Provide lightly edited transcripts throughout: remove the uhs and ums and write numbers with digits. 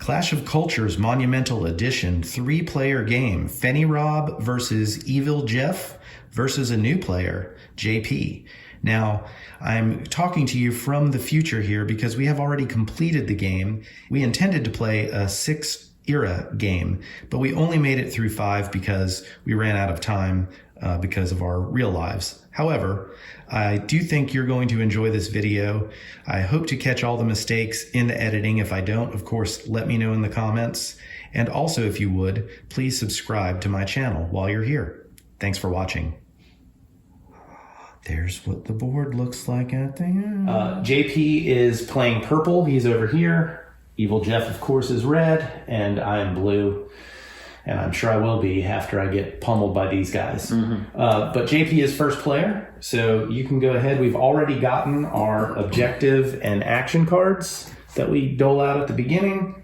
Clash of Cultures Monumental Edition 3-player game. Fenirob versus Evil Jeff versus a new player, JP. Now, I'm talking to you from the future here because we have already completed the game. We intended to play a 6-era game, but we only made it through 5 because we ran out of time because of our real lives. However, I do think you're going to enjoy this video. I hope to catch all the mistakes in the editing. If I don't, of course, let me know in the comments. And also, if you would, please subscribe to my channel while you're here. Thanks for watching. There's what the board looks like at the end. JP is playing purple. He's over here. Evil Jeff, of course, is red, and I'm blue. And I'm sure I will be after I get pummeled by these guys. But JP is first player, so you can go ahead. We've already gotten our objective and action cards that we dole out at the beginning.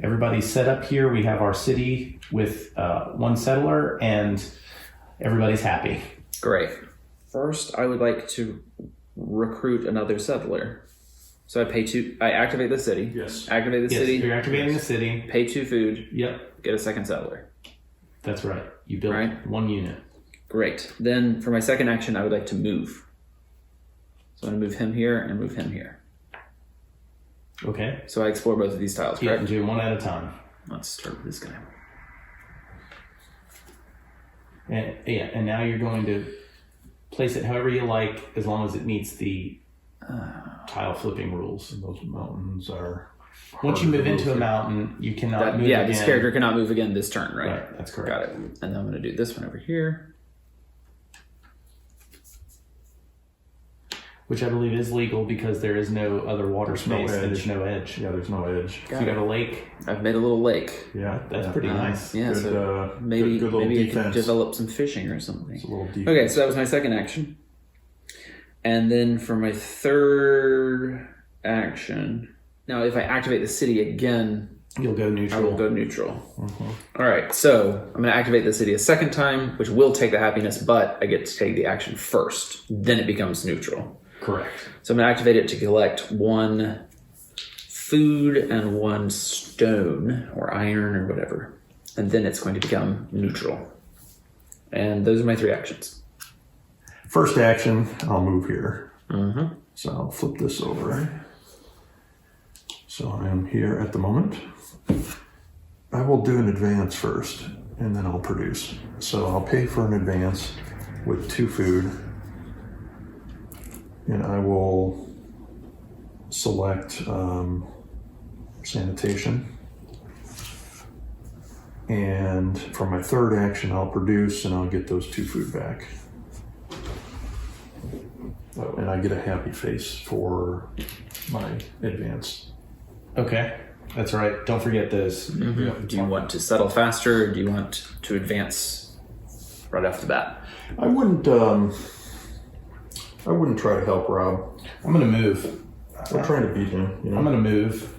Everybody's set up here. We have our city with 1 settler, and everybody's happy. Great. First, I would like to recruit another settler. So I activate the city. Yes. Activate the city. You're activating the city. Pay 2 food. Yep. Get a second settler. That's right. You built 1 unit. Great. Then for my second action, I would like to move. So I'm going to move him here and move him here. Okay. So I explore both of these tiles, correct? Yeah, do 1 at a time. Let's start with this guy. And now you're going to place it however you like, as long as it meets the tile flipping rules. And those mountains are... Once you move into a mountain, you cannot move again. This character cannot move again this turn, right? Right, that's correct. Got it. And then I'm going to do this one over here. Which I believe is legal because there is no other water space and there's no edge. Yeah, there's no edge. So you got a lake. I've made a little lake. Yeah, That's pretty nice. Yeah, Good, so maybe good little maybe I defense. could develop some fishing or something. It's a little defense. Okay, so that was my second action. And then for my third action, now if I activate the city again, You'll go I neutral. will go neutral. All right, so I'm going to activate the city a second time, which will take the happiness, but I get to take the action first. Then it becomes neutral. Correct. So I'm going to activate it to collect 1 food and 1 stone or iron or whatever. And then it's going to become neutral. And those are my 3 actions. First action, I'll move here. So I'll flip this over. So I am here at the moment. I will do an advance first, and then I'll produce. So I'll pay for an advance with 2 food, and I will select sanitation. And for my third action, I'll produce, and I'll get those 2 food back. And I get a happy face for my advance. Okay. That's right. Don't forget those. Do you want to settle faster, or do you want to advance right off the bat? I wouldn't try to help Rob. I'm going to move. I'm trying to beat him. You know? I'm going to move.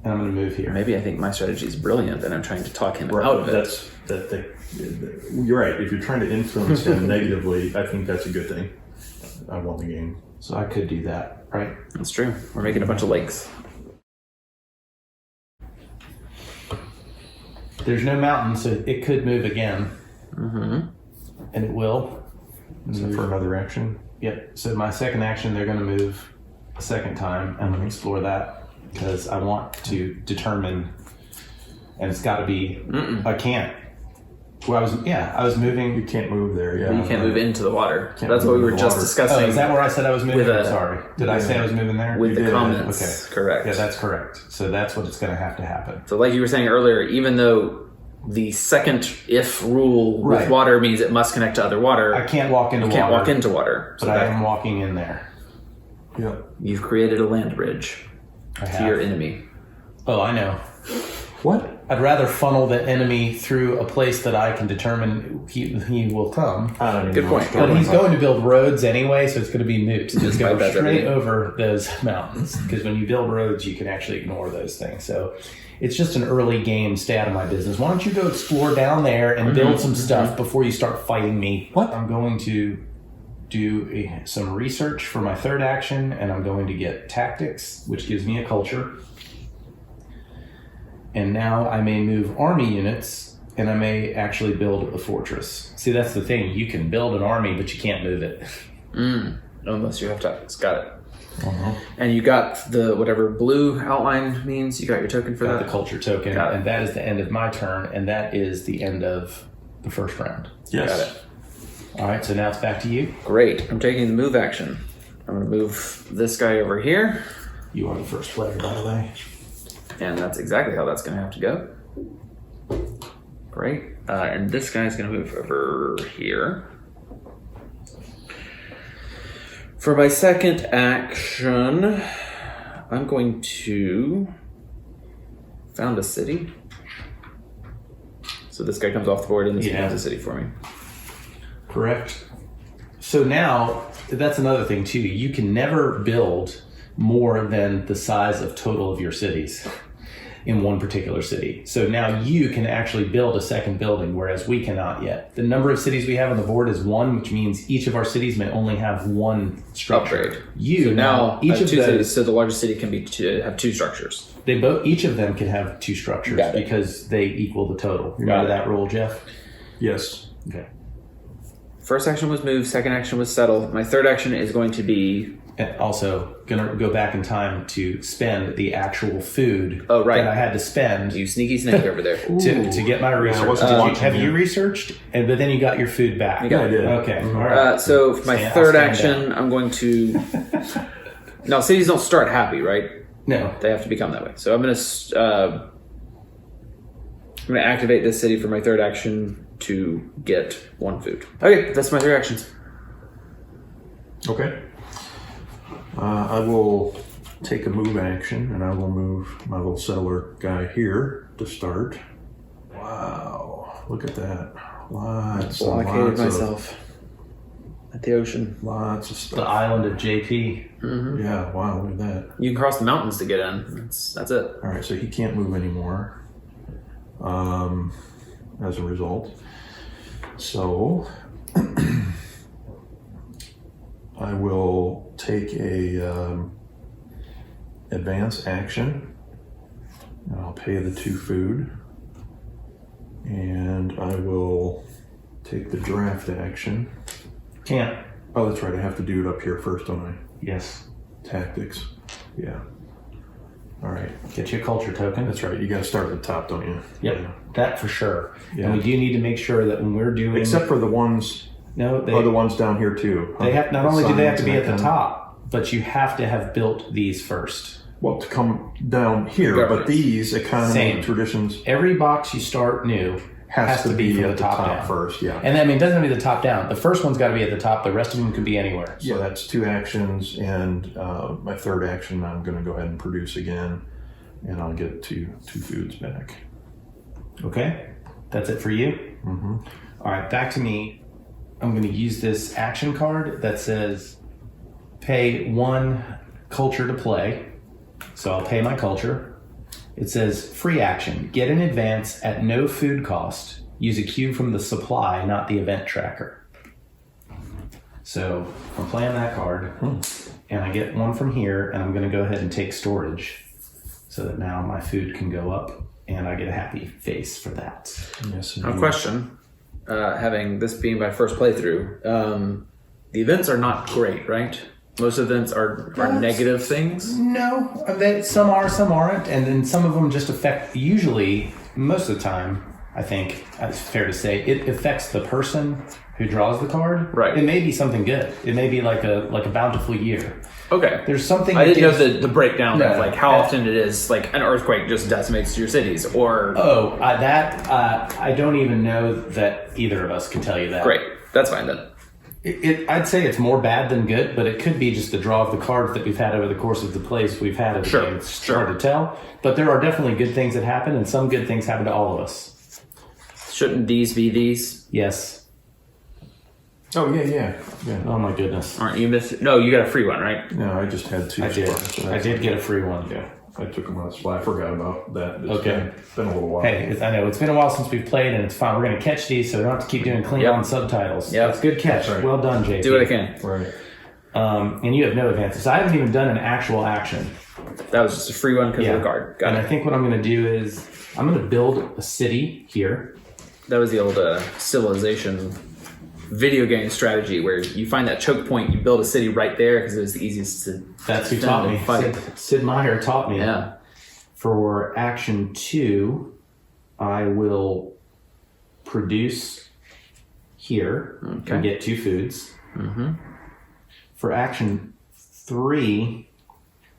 And I'm going to move here. Maybe I think my strategy is brilliant, and I'm trying to talk him out of it. You're right. If you're trying to influence him negatively, I think that's a good thing. I won the game. So I could do that, right? That's true. We're making a bunch of lakes. There's no mountain, so it could move again. And it will. So for another action? Yep. So my second action, they're going to move a second time. I'm going to explore that because I want to determine, and it's got to be, I can't. Well, I was moving. You can't move there, yeah. You can't move into the water. Can't That's move what we in were the just water. discussing. Oh, is that where I said I was moving? I'm sorry. Did I say I was moving there? with the did. comments. Okay. Correct. Yeah, that's correct. So that's what it's going to have to happen. So like you were saying earlier, even though the second if rule with Right. water means it must connect to other water, I can't walk into you water. can't walk into water. But I am walking in there. Yeah. You've created a land bridge I to have. your enemy. Oh, I know. What? I'd rather funnel the enemy through a place that I can determine he will come. I don't even Good know point. what's But going he's on. going to build roads anyway, so it's going to be moot. Just by go that straight idea. over those mountains. Because when you build roads, you can actually ignore those things. So it's just an early game. Stay out of my business. Why don't you go explore down there and build some stuff before you start fighting me? What? I'm going to do some research for my third action, and I'm going to get tactics, which gives me a culture. and now I may move army units, and I may actually build a fortress. See, that's the thing. You can build an army, but you can't move it. Unless you have tokens. Got it. And you got the whatever blue outline means. You got your token for that? The culture token, and that is the end of my turn, and that is the end of the first round. Yes. Got it. All right, so now it's back to you. Great. I'm taking the move action. I'm going to move this guy over here. You are the first player, by the way. And that's exactly how that's going to have to go. Great. And this guy's going to move over here. For my second action, I'm going to found a city. So this guy comes off the board and this becomes a city for me. Correct. So now, that's another thing too. You can never build more than the size of total of your cities in one particular city. So now you can actually build a second building, whereas we cannot yet. The number of cities we have on the board is 1, which means each of our cities may only have 1 structure. Upgrade. So now each of two cities, so the largest city can be have 2 structures. Each of them can have 2 structures because they equal the total. Remember that rule, Jeff? Yes. Okay. First action was move, second action was settle. My third action is going to be... And also, gonna go back in time to spend the actual food that I had to spend. You sneaky snake over there. to get my research. Have you researched? But then you got your food back. Yeah, I did. Okay. All right. So for my third action, I'm going to... Now, cities don't start happy, right? No. They have to become that way. So I'm going to activate this city for my third action to get 1 food. Okay, that's my 3 actions. Okay. I will take a move action, and I will move my little settler guy here to start. Wow, look at that. Lots and Blockaded lots myself at the ocean. Lots of The stuff. island of JP. Mm-hmm. Yeah, wow, look at that. You can cross the mountains to get in. That's it. All right, so he can't move anymore as a result. So I will take a advance action, and I'll pay the 2 food, and I will take the draft action. Can't. Oh, that's right. I have to do it up here first, don't I? Yes. Tactics. Yeah. All right. Get you a culture token. That's right. You got to start at the top, don't you? Yep. Yeah. That for sure. Yeah. And we do need to make sure that when we're doing... Except for the ones... No, the ones down here too. They have not only do they have to be at the signs top, but you have to have built these first. Well, to come down here, but these economy Same. traditions Every box you start new has to be from at the top down first. Yeah. And I mean, it doesn't have to be the top down. The first one's got to be at the top. The rest of them could be anywhere. So that's 2 actions, and my third action, I'm going to go ahead and produce again, and I'll get 2 foods back. Okay, that's it for you. Mm-hmm. All right, back to me. I'm going to use this action card that says pay 1 culture to play. So I'll pay my culture. It says free action. Get an advance at no food cost. Use a cube from the supply, not the event tracker. So I'm playing that card, and I get 1 from here, and I'm going to go ahead and take storage so that now my food can go up, and I get a happy face for that. Yes. Now, question. Having this being my first playthrough, the events are not great, right? Most events are negative things. No, some are, some aren't, and then some of them just affect. Usually, most of the time, I think it's fair to say it affects the person who draws the card. Right. It may be something good. It may be like a bountiful year. Okay. There's something. I didn't know the breakdown of No. like how often it is like an earthquake just decimates your cities or. I don't even know that either of us can tell you that. Great. That's fine then. I'd say it's more bad than good, but it could be just the draw of the cards that we've had over the course of the plays we've had of the game. It's hard to tell, but there are definitely good things that happen, and some good things happen to all of us. Shouldn't these be these? Yes. Oh, yeah. Oh my goodness. Aren't you missing? No, you got a free one, right? No, I just had 2 I did. spots, so I did get a free one. Yeah, I took them on the spot. I forgot about that. Okay. It's been a little while. Hey, I know it's been a while since we've played, and it's fine. We're going to catch these, so we don't have to keep doing Klingon subtitles. Yep. That's a good catch. Right. Well done, JP. Do what I can. Right. And you have no advances. So I haven't even done an actual action. That was just a free one because of the guard. Got And it. I think what I'm going to do is I'm going to build a city here. That was the old Civilization video game strategy where you find that choke point, you build a city right there because it was the easiest to. That's who taught me. Fight. Sid Meier taught me. Yeah. For action 2, I will produce here and get 2 foods. Mm-hmm. For action 3,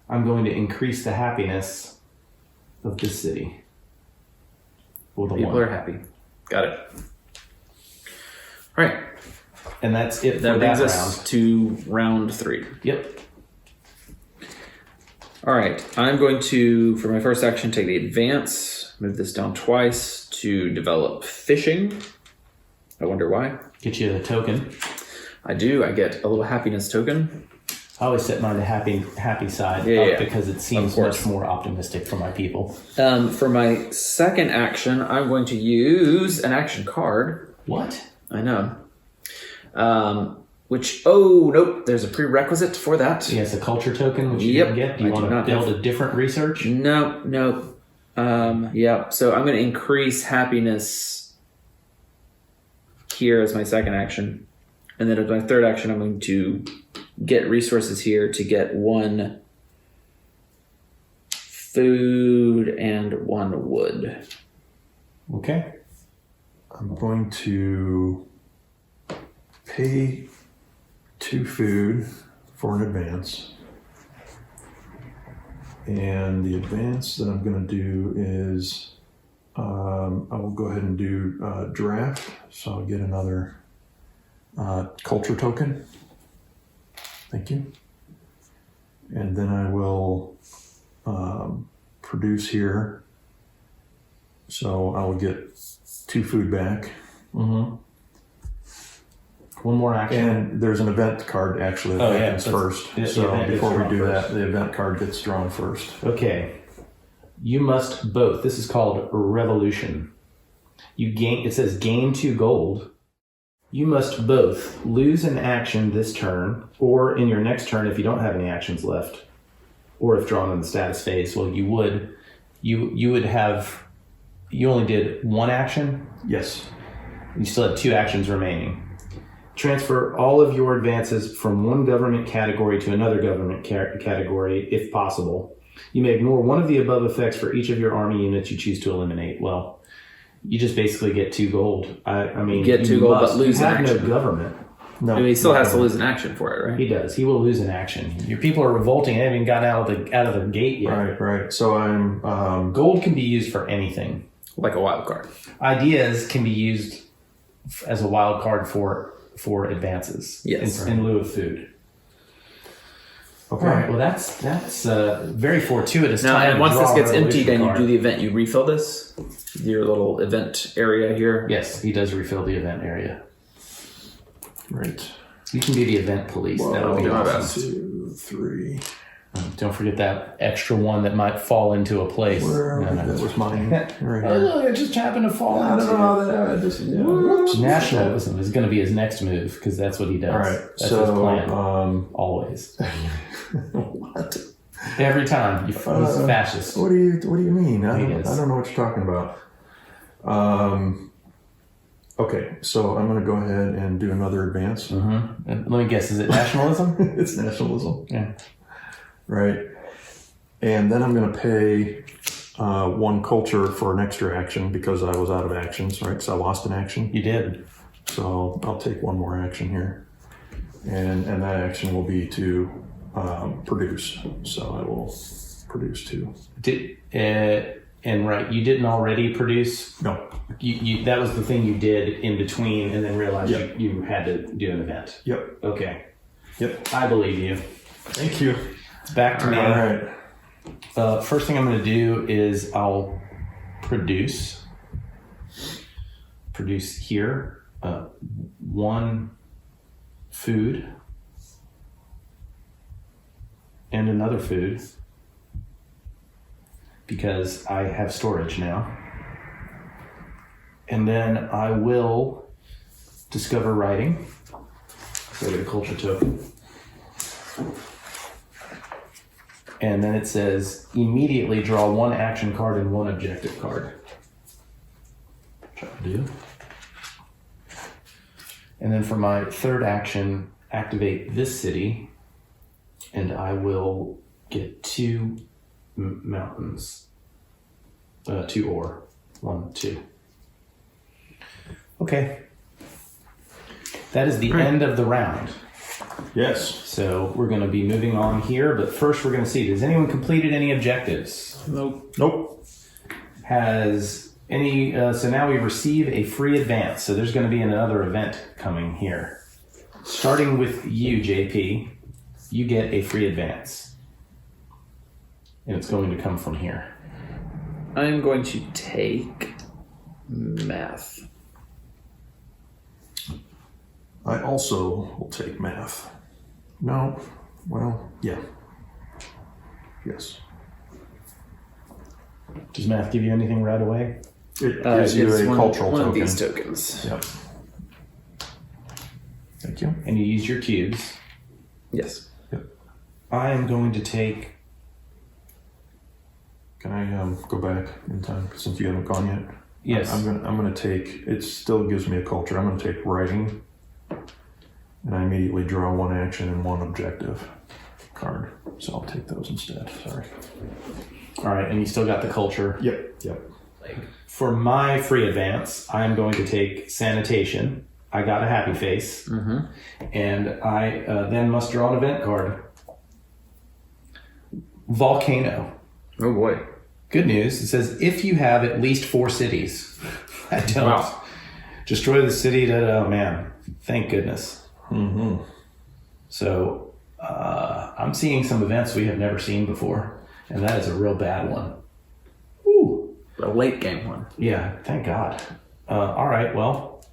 I'm going to increase the happiness of this city. With a People 1. are happy. Got it. All right. And that's it for That that brings us round. to round 3. Yep. All right. I'm going to, for my first action, take the advance, move this down twice to develop fishing. I wonder why. Get you a token. I do. I get a little happiness token. I always set mine to happy side Yeah. because it seems much more optimistic for my people. For my second action, I'm going to use an action card. What? I know. Nope, there's a prerequisite for that. Yes, a culture token, which you Yep, can get. Do you I do want to not build have- a different research? Nope. Yeah, so I'm going to increase happiness here as my second action. And then as my third action, I'm going to get resources here to get 1 food and 1 wood. Okay. I'm going to pay 2 food for an advance. And the advance that I'm going to do is I will go ahead and do draft. So I'll get another culture token. Thank you. And then I will produce here. So I will get 2 food back. Mm-hmm. One more action. And there's an event card actually that happens first. the So event before gets we do drawn that, the event card gets drawn first. Okay. You must both. This is called revolution. It says gain 2 gold. You must both lose an action this turn, or in your next turn if you don't have any actions left, or if drawn in the status phase. Well, you would have. You only did 1 action. Yes. You still had 2 actions remaining. Transfer all of your advances from one government category to another government category, if possible. You may ignore one of the above effects for each of your army units you choose to eliminate. Well, you just basically get 2 gold. I mean, You get 2 gold, but lose you an have no action. government. No. I mean, he still has to lose an action for it, right? He does. He will lose an action. Your people are revolting. They haven't even gotten out of the gate yet. Right. So I'm Gold can be used for anything. Like a wild card. Ideas can be used as a wild card for advances. Yes. in lieu of food. okay. All right. Well, that's very fortuitous. Now, time and to once draw this a gets emptied revolution and you card. do the event, you refill this? Your little event area here? Yes, he does refill the event area. Right. You can be the event police. That would be do my awesome. best. 2, 3. Don't forget that extra one that might fall into a place. Where No. that was mine. Right here. Oh, it just happened to fall I into. don't know how that. Whoops. Nationalism is going to be his next move because that's what he does. All right. That's So his plan. Always. what? Every time. He's fascist. What do you mean? I He is. don't know what you're talking about. Okay, so I'm going to go ahead and do another advance. Mm-hmm. And let me guess. Is it nationalism? It's nationalism. Yeah. Right. And then I'm going to pay 1 culture for an extra action because I was out of actions, right? So I lost an action. You did. So I'll take 1 more action here. And that action will be to produce. So I will produce 2. And right, you didn't already produce. No. You that was the thing you did in between, and then realized Yep. you had to do an event. Yep. Okay. Yep. I believe you. Thank you. It's back to me. All right. First thing I'm going to do is I'll produce here 1 food and another food because I have storage now. And then I will discover writing. So I get a culture token. And then it says immediately draw 1 action card and 1 objective card. Which I'll do. And then for my third action, activate this city, and I will get 2 mountains. 2 ore. 1, 2. Okay. That is the end of the round. Yes. So we're going to be moving on here, but first we're going to see, has anyone completed any objectives? Nope. Has any, so now we receive a free advance. So there's going to be another event coming here. Starting with you, JP, you get a free advance. And it's going to come from here. I'm going to take math. I also will take math. No. Well, yeah. Yes. Does math give you anything right away? It gives you a cultural one token. of these tokens. Yep. Thank you. And you use your cubes. Yes. Yep. I am going to take... Can I go back in time since you haven't gone yet? Yes. I'm gonna take. It still gives me a culture. I'm gonna take writing, and I immediately draw 1 action and 1 objective card. So I'll take those instead. Sorry. All right, and you still got the culture. Yep. For my free advance, I'm going to take sanitation. I got a happy face. And I then must draw an event card. Volcano. Oh boy. Good news. It says if you have at least 4 cities. I don't. Wow. Destroy the city that, oh man, thank goodness. So I'm seeing some events we have never seen before, and that is a real bad one. Woo. A late game one. Yeah, thank God. All right, well,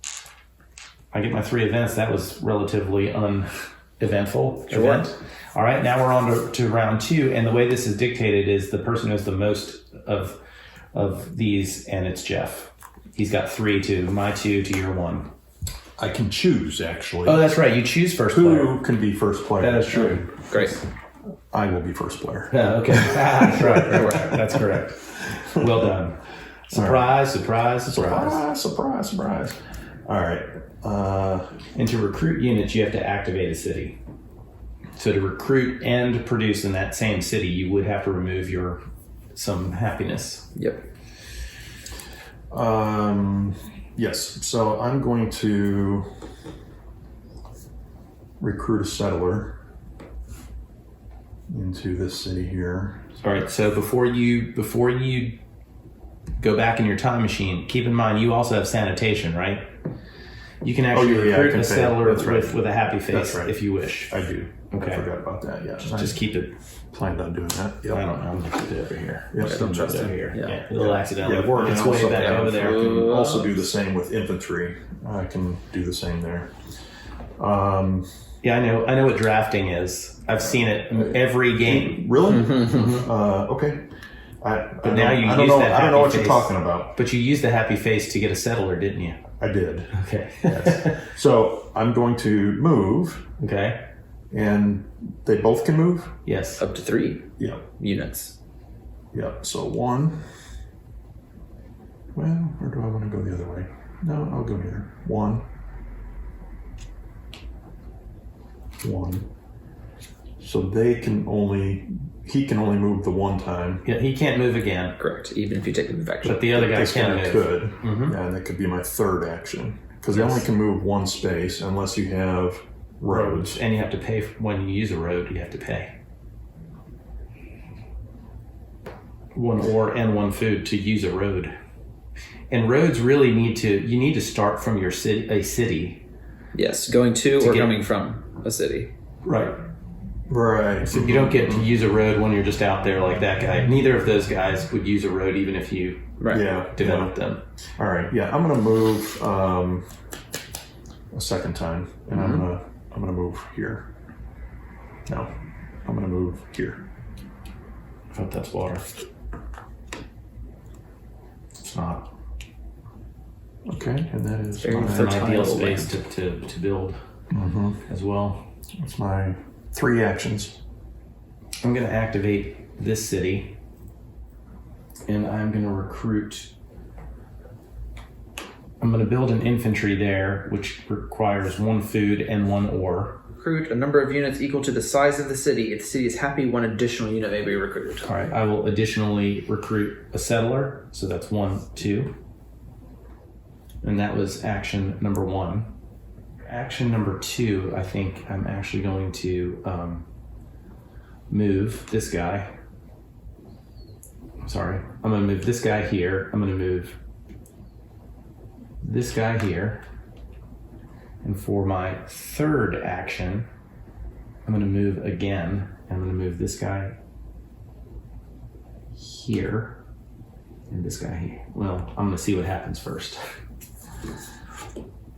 I get my 3 events. That was relatively uneventful event. All right, now we're on to round 2, and the way this is dictated is the person who has the most of these, and it's Jeff. He's got 3 to my 2 to your 1. I can choose actually. Oh, that's right. You choose first player. Who can be first player? That is true. Great. I will be first player. Yeah, okay. That's right. That's correct. Well done. Surprise, surprise, surprise. Surprise. All right. And to recruit units, you have to activate a city. So to recruit and produce in that same city, you would have to remove some happiness. Yep. Yes. So I'm going to recruit a settler into this city here. All right. So before you go back in your time machine, keep in mind you also have sanitation, right? You can actually recruit a settler with a happy face if you wish. I do. Okay. I forgot about that. Yeah. Just keep it. Planned on doing that. I don't know. I'm going to put it over here. Yep. Don't trust over it. here. Yeah. A little accidentally. Yeah, Work its way also- back over there. I can also do the same with infantry. I can do the same there. Yeah, I know what drafting is. I've seen it in every game. Really? Okay. But now you I don't use know. that I don't know happy what you're face. talking about. But you used the happy face to get a settler, didn't you? I did. Okay. So I'm going to move, Okay. and they both can move. Yes. Up to 3 Yeah. units. Yeah. So 1. Well, or do I want to go the other way? No, I'll go neither. 1. 1. So he can only move the 1 time. Yeah, he can't move again, Correct. Even if you take the move action. but the other guy This can guy move. could. Mhm. Yeah, and that could be my 3rd action. Because I Yes. only can move 1 space unless you have roads. And you have to pay when you use a road. You have to pay 1 ore and 1 food to use a road. And roads really need to start from your city. Yes, going to or get- coming from a city. Right. Right. So you don't get to use a road when you're just out there like that guy. Neither of those guys would use a road even if you Right. Yeah. developed them. All right. Yeah, I'm gonna move a second time, and I'm gonna move here. No, I'm gonna move here. I hope that's water. It's not. Okay, and that is Very my, It's an fertile ideal land. space to build as well. that's my 3 actions. I'm going to activate this city, and I'm going to recruit. I'm going to build an infantry there, which requires 1 food and 1 ore. Recruit a number of units equal to the size of the city. If the city is happy, 1 additional unit may be recruited. All right, I will additionally recruit a settler, so that's 1, 2. And that was action number 1. Action number 2, I think I'm actually going to move this guy. Sorry, I'm going to move this guy here. I'm going to move this guy here. And for my 3rd action, I'm going to move again. I'm going to move this guy here and this guy here. Well, I'm going to see what happens first.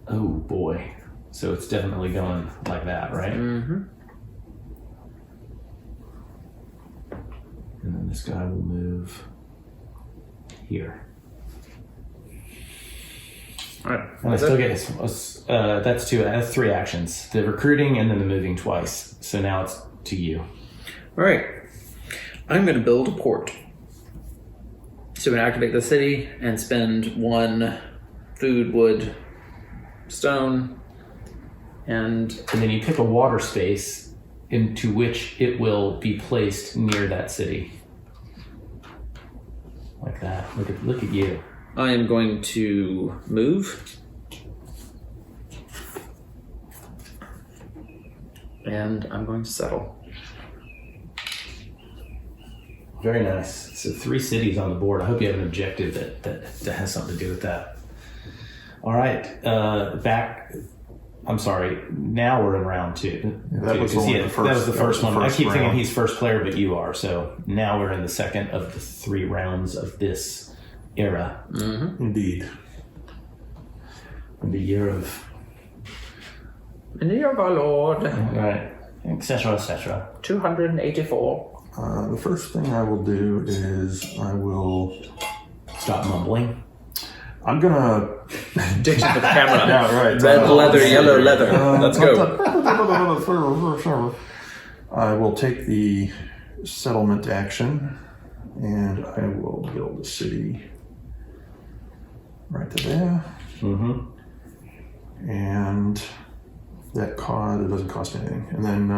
Oh boy. So it's definitely going like that, right? Mm-hmm. And then this guy will move here. All right. And I still get that's 2. That's 3 actions: the recruiting and then the moving twice. So now it's to you. All right. I'm going to build a port. So I'm going to activate the city and spend 1 food, wood, stone, and then you pick a water space into which it will be placed near that city. Like that. Look at you. I am going to move. And I'm going to settle. Very nice. So 3 cities on the board. I hope you have an objective that has something to do with that. All right. I'm sorry. Now we're in round 2. Yeah, that was the first one. I keep thinking round. he's first player, but you are. So now we're in the second of the 3 rounds of this era. Mm-hmm. Indeed. In the year of... In the year of our Lord. Right. Etc., etc. 284. The first thing I will do is I will... Stop mumbling. I'm gonna... Diction for the camera. Yeah, right. Red leather, yellow leather. Let's go. I will take the settlement action, and I will build a city right to there. Mm-hmm. And that it doesn't cost anything. And then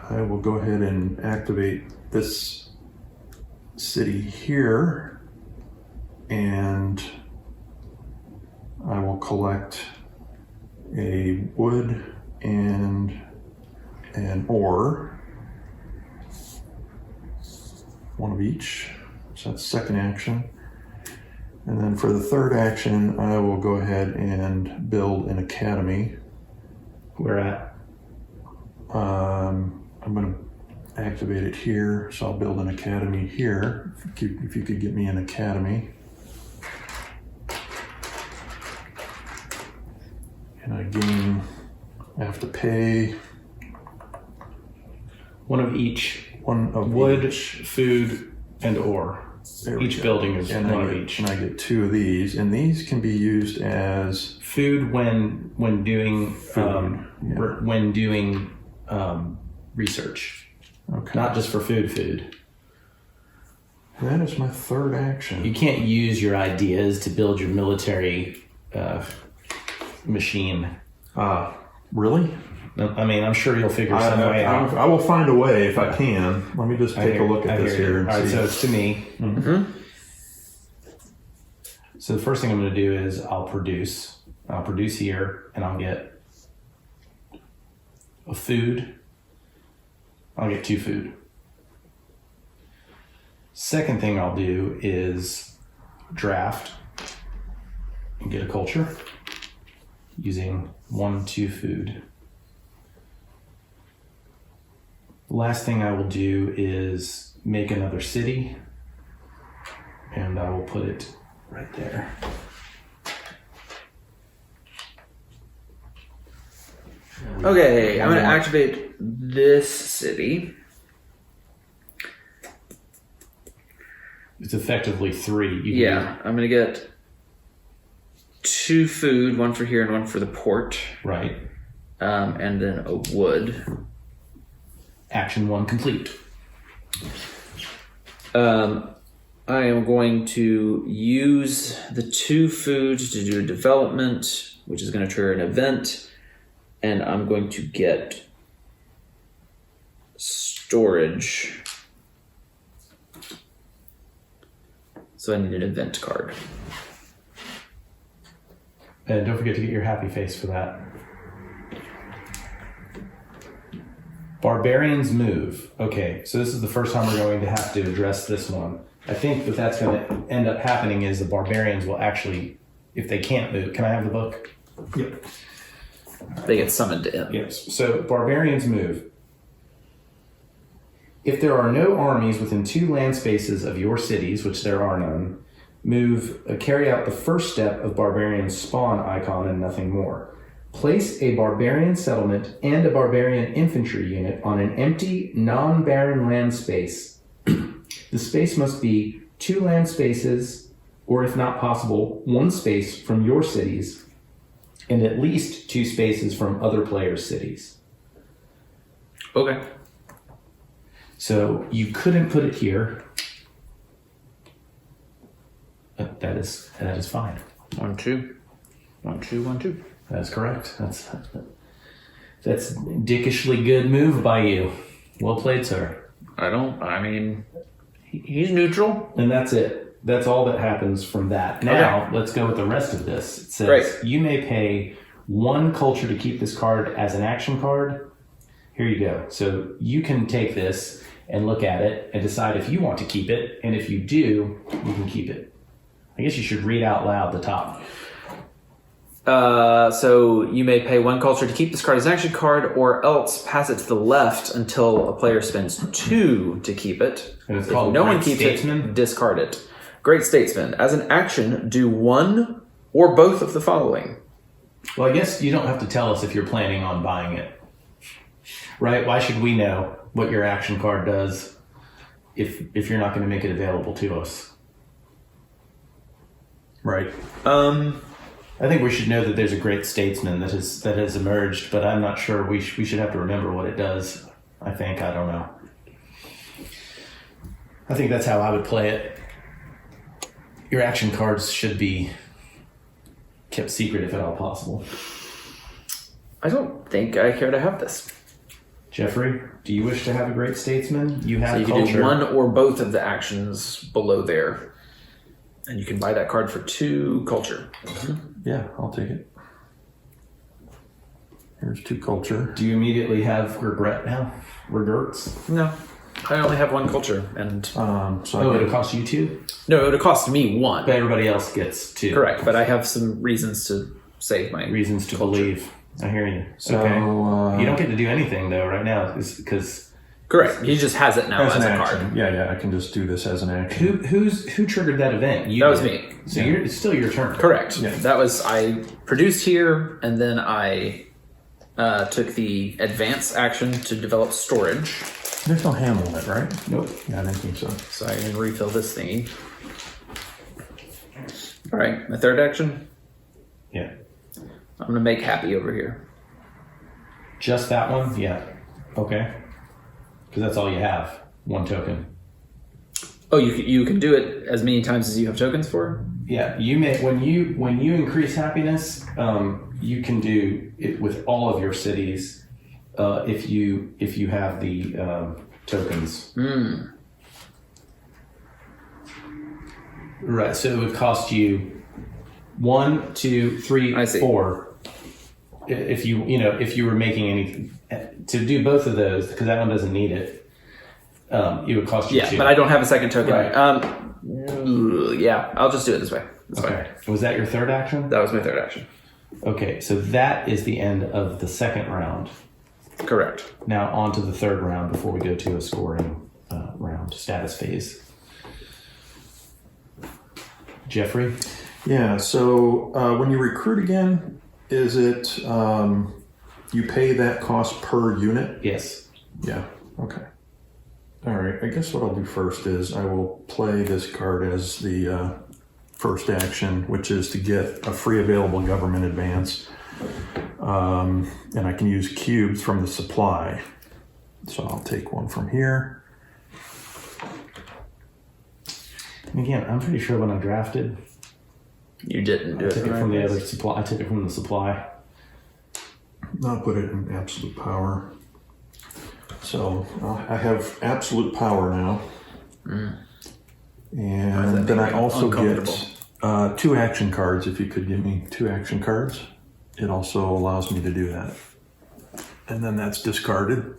I will go ahead and activate this city here, and I will collect a wood and an ore, 1 of each. So that's 2nd action. And then for the 3rd action, I will go ahead and build an academy. Where at? I'm going to activate it here, so I'll build an academy here. If you could get me an academy. And I have to pay 1 of each. 1 of Wood, each. food, and ore. Each building is and 1 of each. And I get 2 of these, and these can be used as food when doing research. Okay. Not just for food. That is my 3rd action. You can't use your ideas to build your military machine. Really? I mean, I'm sure you'll figure some way out. I will find a way if I can. Let me just take a look at this here and All right, see. so it's to me. Mm-hmm. So the first thing I'm going to do is I'll produce here, and I'll get a food. I'll get 2 food. Second thing I'll do is draft and get a culture using 1, 2 food. Last thing I will do is make another city, and I will put it right there. Okay, I'm going to activate this city. It's effectively 3. I'm going to get 2 food, 1 for here and 1 for the port. Right. and then a wood. Action 1 complete. I am going to use the 2 food to do a development, which is going to trigger an event, and I'm going to get storage. So I need an event card. And don't forget to get your happy face for that. Barbarians move. Okay, so this is the first time we're going to have to address this one. I think what that's going to end up happening is the barbarians will actually, if they can't move, can I have the book? Yep. They get summoned in. Yes. So barbarians move. If there are no armies within 2 land spaces of your cities, which there are none, carry out the first step of barbarian spawn icon and nothing more. Place a barbarian settlement and a barbarian infantry unit on an empty, non-barren land space. The space must be 2 land spaces, or if not possible, 1 space from your cities, and at least 2 spaces from other players' cities. Okay. So you couldn't put it here. That is fine. 1, 2. 1, 2, 1, 2. That's correct. That's dickishly good move by you. Well played, sir. He's neutral. And that's it. That's all that happens from that. Now, let's go with the rest of this. It says, you may pay 1 culture to keep this card as an action card. Here you go. So you can take this and look at it and decide if you want to keep it. And if you do, you can keep it. I guess you should read out loud the top. So you may pay 1 culture to keep this card as an action card, or else pass it to the left until a player spends 2 to keep it. And it's If called no one Great keeps Statesman? it, discard it. Great Statesman. As an action, do 1 or both of the following. Well, I guess you don't have to tell us if you're planning on buying it. Right? Why should we know what your action card does if you're not going to make it available to us? Right. I think we should know that there's a great statesman that has emerged, but I'm not sure we should have to remember what it does. I don't know. I think that's how I would play it. Your action cards should be kept secret if at all possible. I don't think I care to have this. Jeffrey, do you wish to have a great statesman? You have So you culture. can do 1 or both of the actions below there. And you can buy that card for 2 culture. Yeah, I'll take it. Here's 2 culture. Do you immediately have regret now? Regrets? No. I only have 1 culture. And It'll cost you 2? no, it would have cost me 1. But everybody else gets 2. Correct, but I have some reasons to save my Reasons to culture. believe. I hear you. So, Okay. You don't get to do anything though right now because Correct. He just has it now as as an a action. card. Yeah, I can just do this as an action. who triggered that event? You That was did. me. So it's still your turn. Correct. Yeah. That was I produced here, and then I took the advance action to develop storage. There's no ham on it, right? Nope. Yeah, I didn't think so. So I can refill this thingy. All right, my third action. Yeah. I'm gonna make happy over here. Just that one? Yeah. Okay. Because that's all you have. 1 token. Oh, you can do it as many times as you have tokens for. Yeah. You may when you increase happiness, you can do it with all of your cities if you have the tokens. Right. So it would cost you 1, 2, 3, I see. 4. If you were making anything to do both of those, because that one doesn't need it, it would cost you 2. But I don't have a second token. Right. Yeah, I'll just do it this way. That's Okay. Was that your third action? That was my third action. Okay, so that is the end of the second round. Correct. Now on to the third round before we go to a scoring round, status phase. Jeffrey? Yeah, so when you recruit again, is it you pay that cost per unit? Yes. Yeah, okay. All right, I guess what I'll do first is I will play this card as the first action, which is to get a free available government advance. And I can use cubes from the supply. So I'll take one from here. And again, I'm pretty sure when I drafted, You didn't do I it. took it right? from the other supply. I took it from the supply. I'll put it in absolute power. So I have absolute power now. And then I also get 2 action cards. If you could give me 2 action cards, it also allows me to do that. And then that's discarded.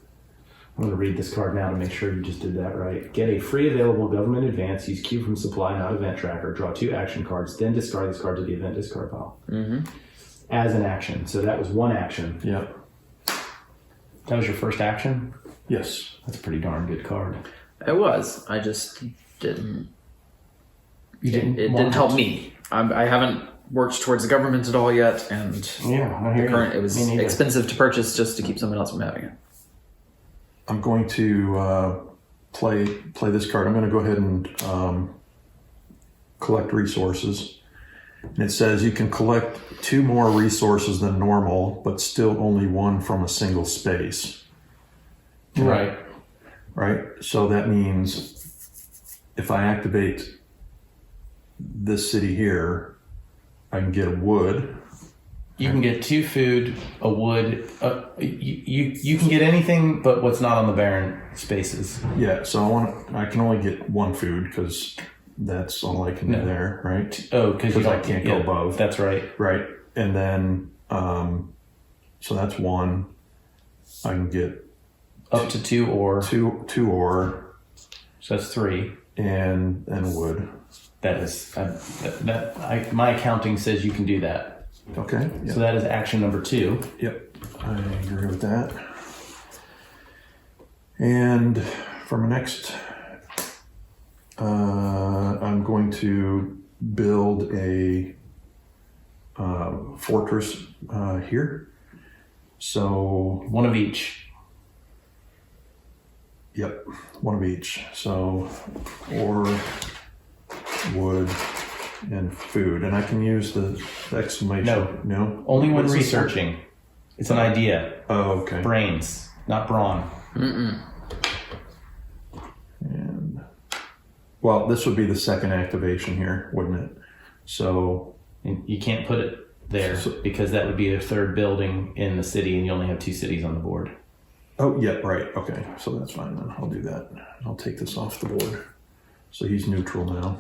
I'm going to read this card now to make sure you just did that right. Get a free available government advance. Use cube from supply, not event tracker. Draw 2 action cards. Then discard this card to the event discard pile. As an action. So that was 1 action. Yep. That was your first action? Yes. That's a pretty darn good card. It was. I just didn't. You didn't. It didn't help me. I haven't worked towards the government at all yet, and Yeah, I hear it was Me neither. expensive to purchase just to keep someone else from having it. I'm going to play this card. I'm going to go ahead and collect resources. And it says you can collect 2 more resources than normal, but still only 1 from a single space. Right. Right? So that means if I activate this city here, I can get a wood. You can get 2 food, a wood. You can get anything but what's not on the barren spaces. Yeah, so I can only get 1 food because that's all I can do there, right? Oh, because I can't go above. That's right. Right. And then, so that's 1. I can get Up to 2 ore. two ore So that's 3. and wood. That is my accounting says you can do that. Okay. Yep. So that is action number 2. Yep. I agree with that. And for my next, I'm going to build a fortress here. So, 1 of each. yep, 1 of each. So, ore, wood, and food. And I can use the exclamation. No? Only when What's this for? researching. It's an idea. Oh, okay. Brains, not brawn. And, well, this would be the second activation here, wouldn't it? So, And you can't put it there So- because that would be a 3rd building in the city and you only have 2 cities on the board. oh, yeah, right. Okay, so that's fine then. I'll do that. I'll take this off the board. So he's neutral now.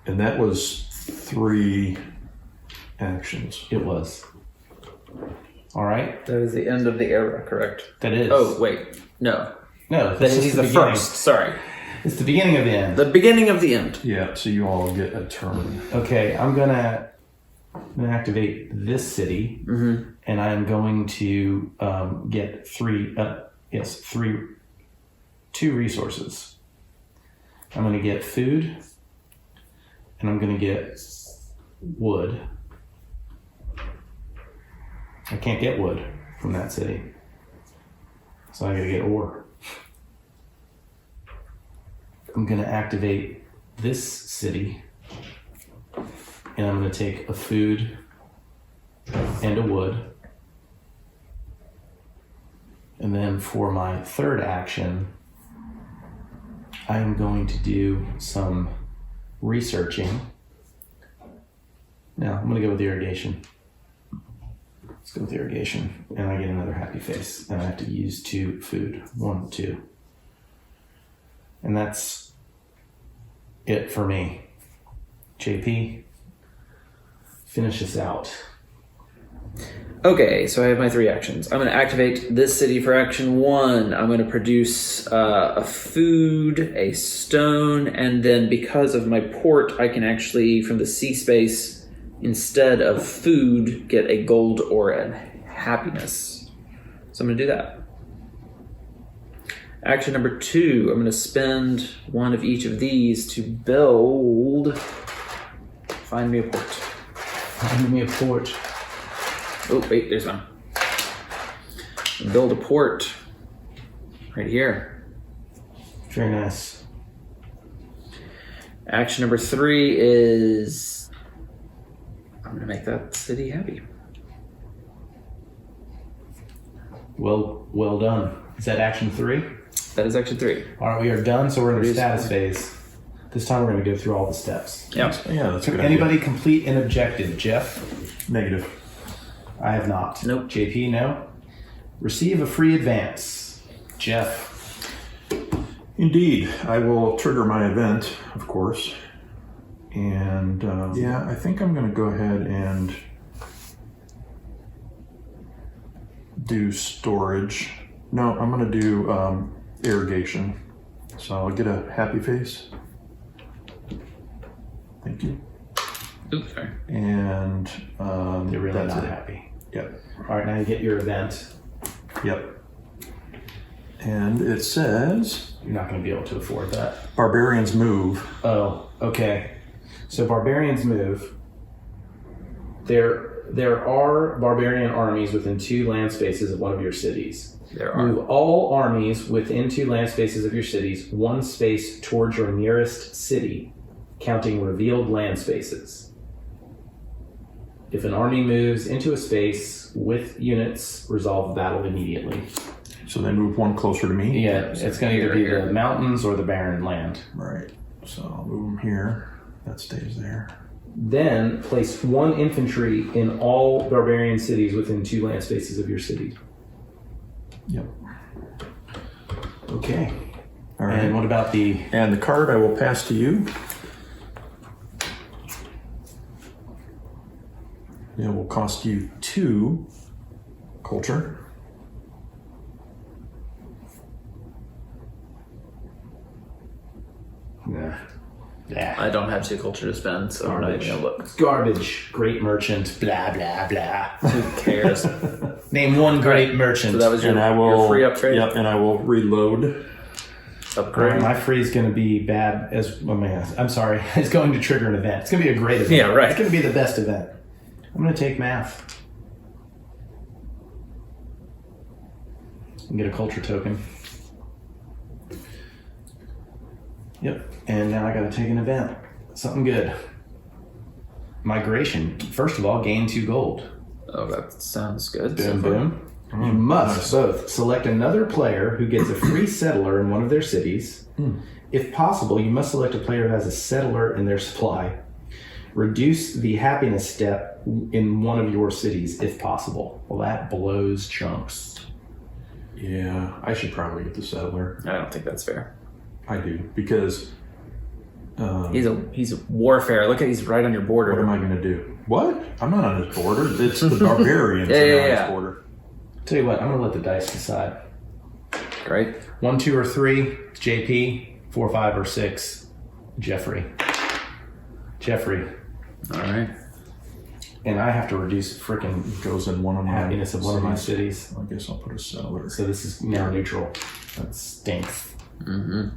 And that was 3 actions. It was. All right. That is the end of the era, correct? That is. Oh, wait. No. No, That this is is the beginning. first. Sorry. It's the beginning of the end. The beginning of the end. Yeah, so you all get a turn. Okay, I'm gonna activate this city, and I'm going to get 2 resources. I'm gonna get food, and I'm gonna get wood. I can't get wood from that city, so I gotta get ore. I'm gonna activate this city, and I'm gonna take a food and a wood. And then for my 3rd action, I'm going to do some researching. Now, I'm gonna go with irrigation. Let's go with irrigation, and I get another happy face, and I have to use 2 food. 1, 2. And that's it for me. JP, finish this out. Okay, so I have my 3 actions. I'm going to activate this city for action 1. I'm going to produce a food, a stone, and then because of my port, I can actually, from the sea space, instead of food, get a gold ore and happiness. So I'm going to do that. Action number 2, I'm going to spend 1 of each of these to build. Find me a port. Find me a port. Oh, wait, there's one. Build a port right here. Very nice. Action number 3 is going to make that city happy. Well done. Is that action 3? That is action 3. All right, we are done, so we're in the Produce status one. phase. This time we're going to go through all the steps. Yeah. Yeah, that's a good Anybody complete an objective? Jeff? idea. Negative. I have not. Nope. JP, no. Receive a free advance. Jeff? Indeed, I will trigger my event, of course. And yeah, I think I'm going to go ahead and do storage. No, I'm going to do irrigation. So I'll get a happy face. Thank you. Oops, sorry. And You're really that's not it. happy. Yep. All right, now you get your event. Yep. And it says You're not going to be able to afford that. barbarians move. Oh, okay. So barbarians move. There are barbarian armies within 2 land spaces of one of your cities. There are. Move all armies within 2 land spaces of your cities 1 space towards your nearest city, counting revealed land spaces. If an army moves into a space with units, resolve the battle immediately. So they move 1 closer to me. Yeah, it's going to either be the mountains or the barren land. Right. So I'll move them here. That stays there. Then place 1 infantry in all barbarian cities within 2 land spaces of your city. Yep. Okay. All right. And what about the... And the card I will pass to you. It will cost you 2 culture. Nah. I don't have 2 culture to spend, so I'm not even going to look. Garbage. Great merchant. Blah, blah, blah. Who cares? Name 1 great merchant. So that was your, And I your will free upgrade? Yep, and I will reload. All Upgrade? right, my free is going to be bad as... Oh, man. I'm sorry. It's going to trigger an event. It's going to be a great event. Yeah, right. It's going to be the best event. I'm going to take math. And get a culture token. Yep. And now I got to take an event. Something good. Migration. First of all, gain 2 gold. Oh, that sounds good. Boom, so far. boom. You must both select another player who gets a free settler in one of their cities. If possible, you must select a player who has a settler in their supply. Reduce the happiness step in one of your cities, if possible. Well, that blows chunks. Yeah, I should probably get the settler. I don't think that's fair. I do, because He's a warfare. Look at he's right on your border. what am I going to do? What? I'm not on his border. It's the barbarians Yeah, that are yeah, on yeah. his border. Tell you what, I'm going to let the dice decide. Right? 1, 2, or 3, JP. 4, 5, or 6, Jeffrey. Jeffrey. All right. And I have to reduce frickin' Goes in one of my happiness of one of my cities. I guess I'll put a settler. So this is now neutral. That stinks. Mm-hmm.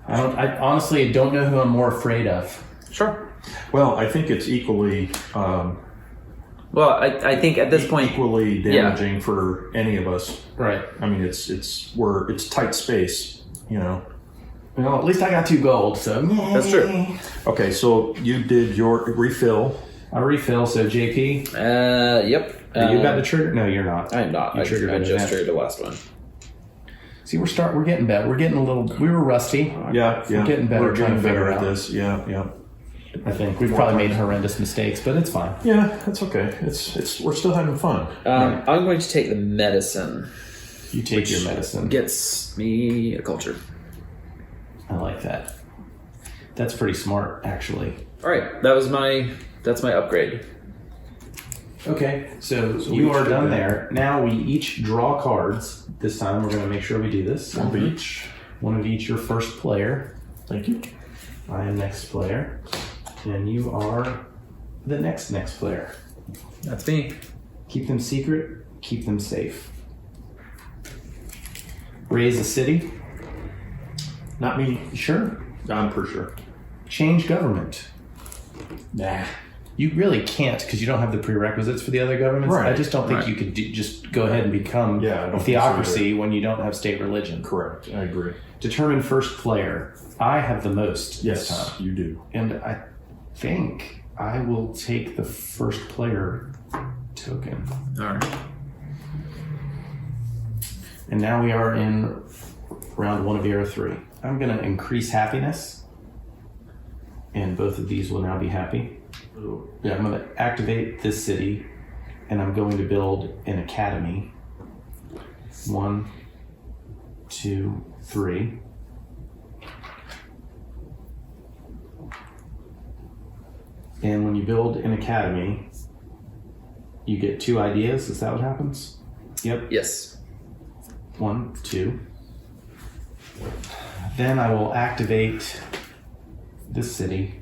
I honestly don't know who I'm more afraid of. Sure. Well, I think it's equally Well, I think at this point, equally damaging for any of us. Right. I mean, it's tight space, you know. Well, at least I got 2 gold, so yay. That's true. Okay, so you did your refill. I refill, so JP, yep. are you about to trigger? No, you're not. I'm not. You I triggered an just event. triggered the last one. See, we're getting better. We're getting a little. We were rusty. Yeah, We're getting better. We're trying getting to figure better it at out. this. Yeah. I think we've probably made horrendous mistakes, but it's fine. Yeah, that's okay. It's we're still having fun. I'm going to take the medicine. You take your medicine. Gets me a culture. I like that. That's pretty smart, actually. All right, that's my upgrade. Okay, so we you are should done do that. there. Now we each draw cards. This time we're going to make sure we do this. One of each. One of each, your first player. Thank you. I am next player. And you are the next player. That's me. Keep them secret, keep them safe. Raise a city. Not me. Sure. I'm for sure. Change government. Nah. You really can't because you don't have the prerequisites for the other governments. Right. I just don't think Right. you could just go ahead and become Yeah, I don't a think so theocracy when you don't have state religion. Correct. I agree. Determine first player. I have the most Yes, this time. you do. And I think I will take the first player token. All right. And now we are in round 1 of era 3. I'm going to increase happiness. And both of these will now be happy. Yeah, I'm going to activate this city. And I'm going to build an academy. 1, 2, 3. And when you build an academy, you get 2 ideas. Is that what happens? Yep. Yes. 1, 2. Then I will activate this city,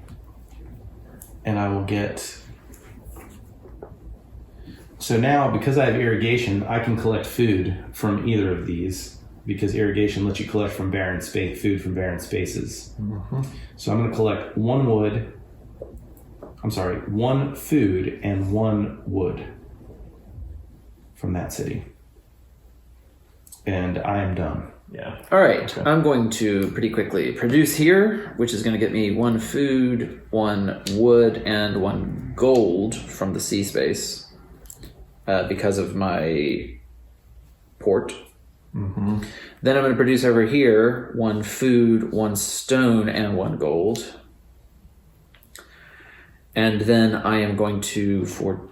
and I will get. So now, because I have irrigation, I can collect food from either of these, because irrigation lets you collect from barren space, food from barren spaces. Mm-hmm. So I'm going to collect 1 food and 1 wood from that city. And I am done. Yeah. All right. I'm going to pretty quickly produce here, which is going to get me 1 food, 1 wood, and 1 gold from the sea space because of my port. Mm-hmm. Then I'm going to produce over here 1 food, 1 stone, and 1 gold. And then I am going to, for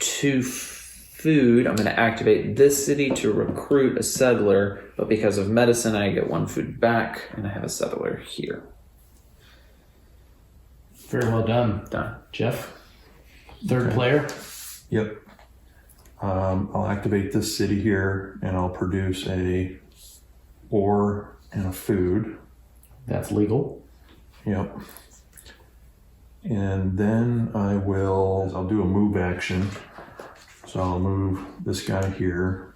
2 food, I'm going to activate this city to recruit a settler, but because of medicine, I get 1 food back, and I have a settler here. Very well done. Done. Jeff, third player. Yep. I'll activate this city here, and I'll produce a ore and a food. That's legal. Yep. And then I'll do a move action. So I'll move this guy here.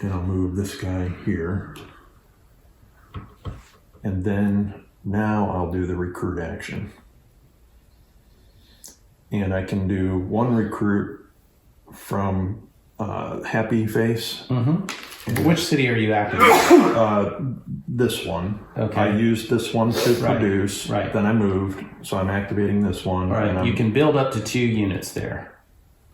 And I'll move this guy here. And then now I'll do the recruit action. And I can do 1 recruit from Happy Face. Mm-hmm. Which city are you activating? This one. Okay. I used this one to produce. Right. Then I moved, so I'm activating this one. All right. And You can build up to 2 units there.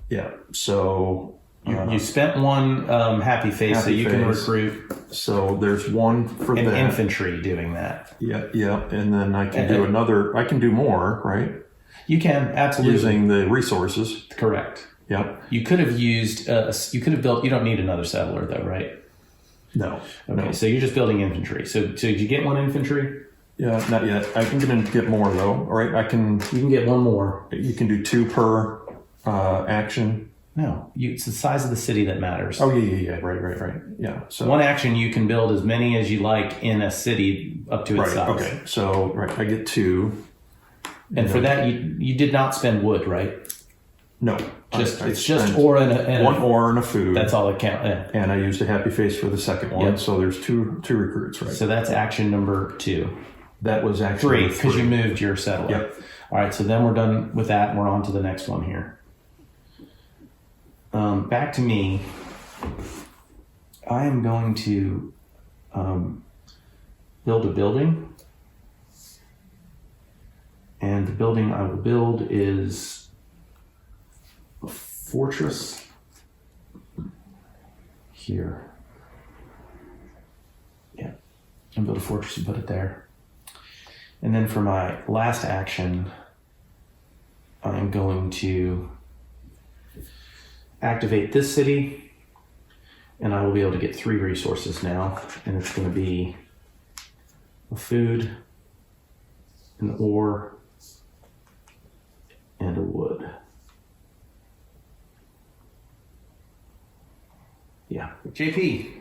Yeah. So You spent 1 happy face, so you can recruit So there's 1 for an that. infantry doing that. Yeah. And then I can do another. I can do more, right? You can, absolutely. Using the resources. Correct. Yep. You could have used, you could have built, you don't need another settler though, right? No. Okay, No. so you're just building infantry. So did you get 1 infantry? Yeah, not yet. I can get more though. All right. You can get 1 more. You can do 2 per action. No, it's the size of the city that matters. Oh yeah. Right. Yeah. So 1 action, you can build as many as you like in a city up to its size. Okay. So I get 2. And for that, you did not spend wood, right? No. It's just ore and 1 ore and a food. That's all it counts. Yeah. And I used a happy face for the second one. Yep. So there's two recruits, right? So that's action number 2. That was actually 3, because you moved your settler. Yep. All right, so then we're done with that, and we're on to the next one here. Back to me. I am going to build a building. And the building I will build is a fortress here. Yeah, and build a fortress and put it there. And then for my last action, I'm going to activate this city, and I will be able to get 3 resources now, and it's going to be a food, an ore, and a wood. Yeah. JP.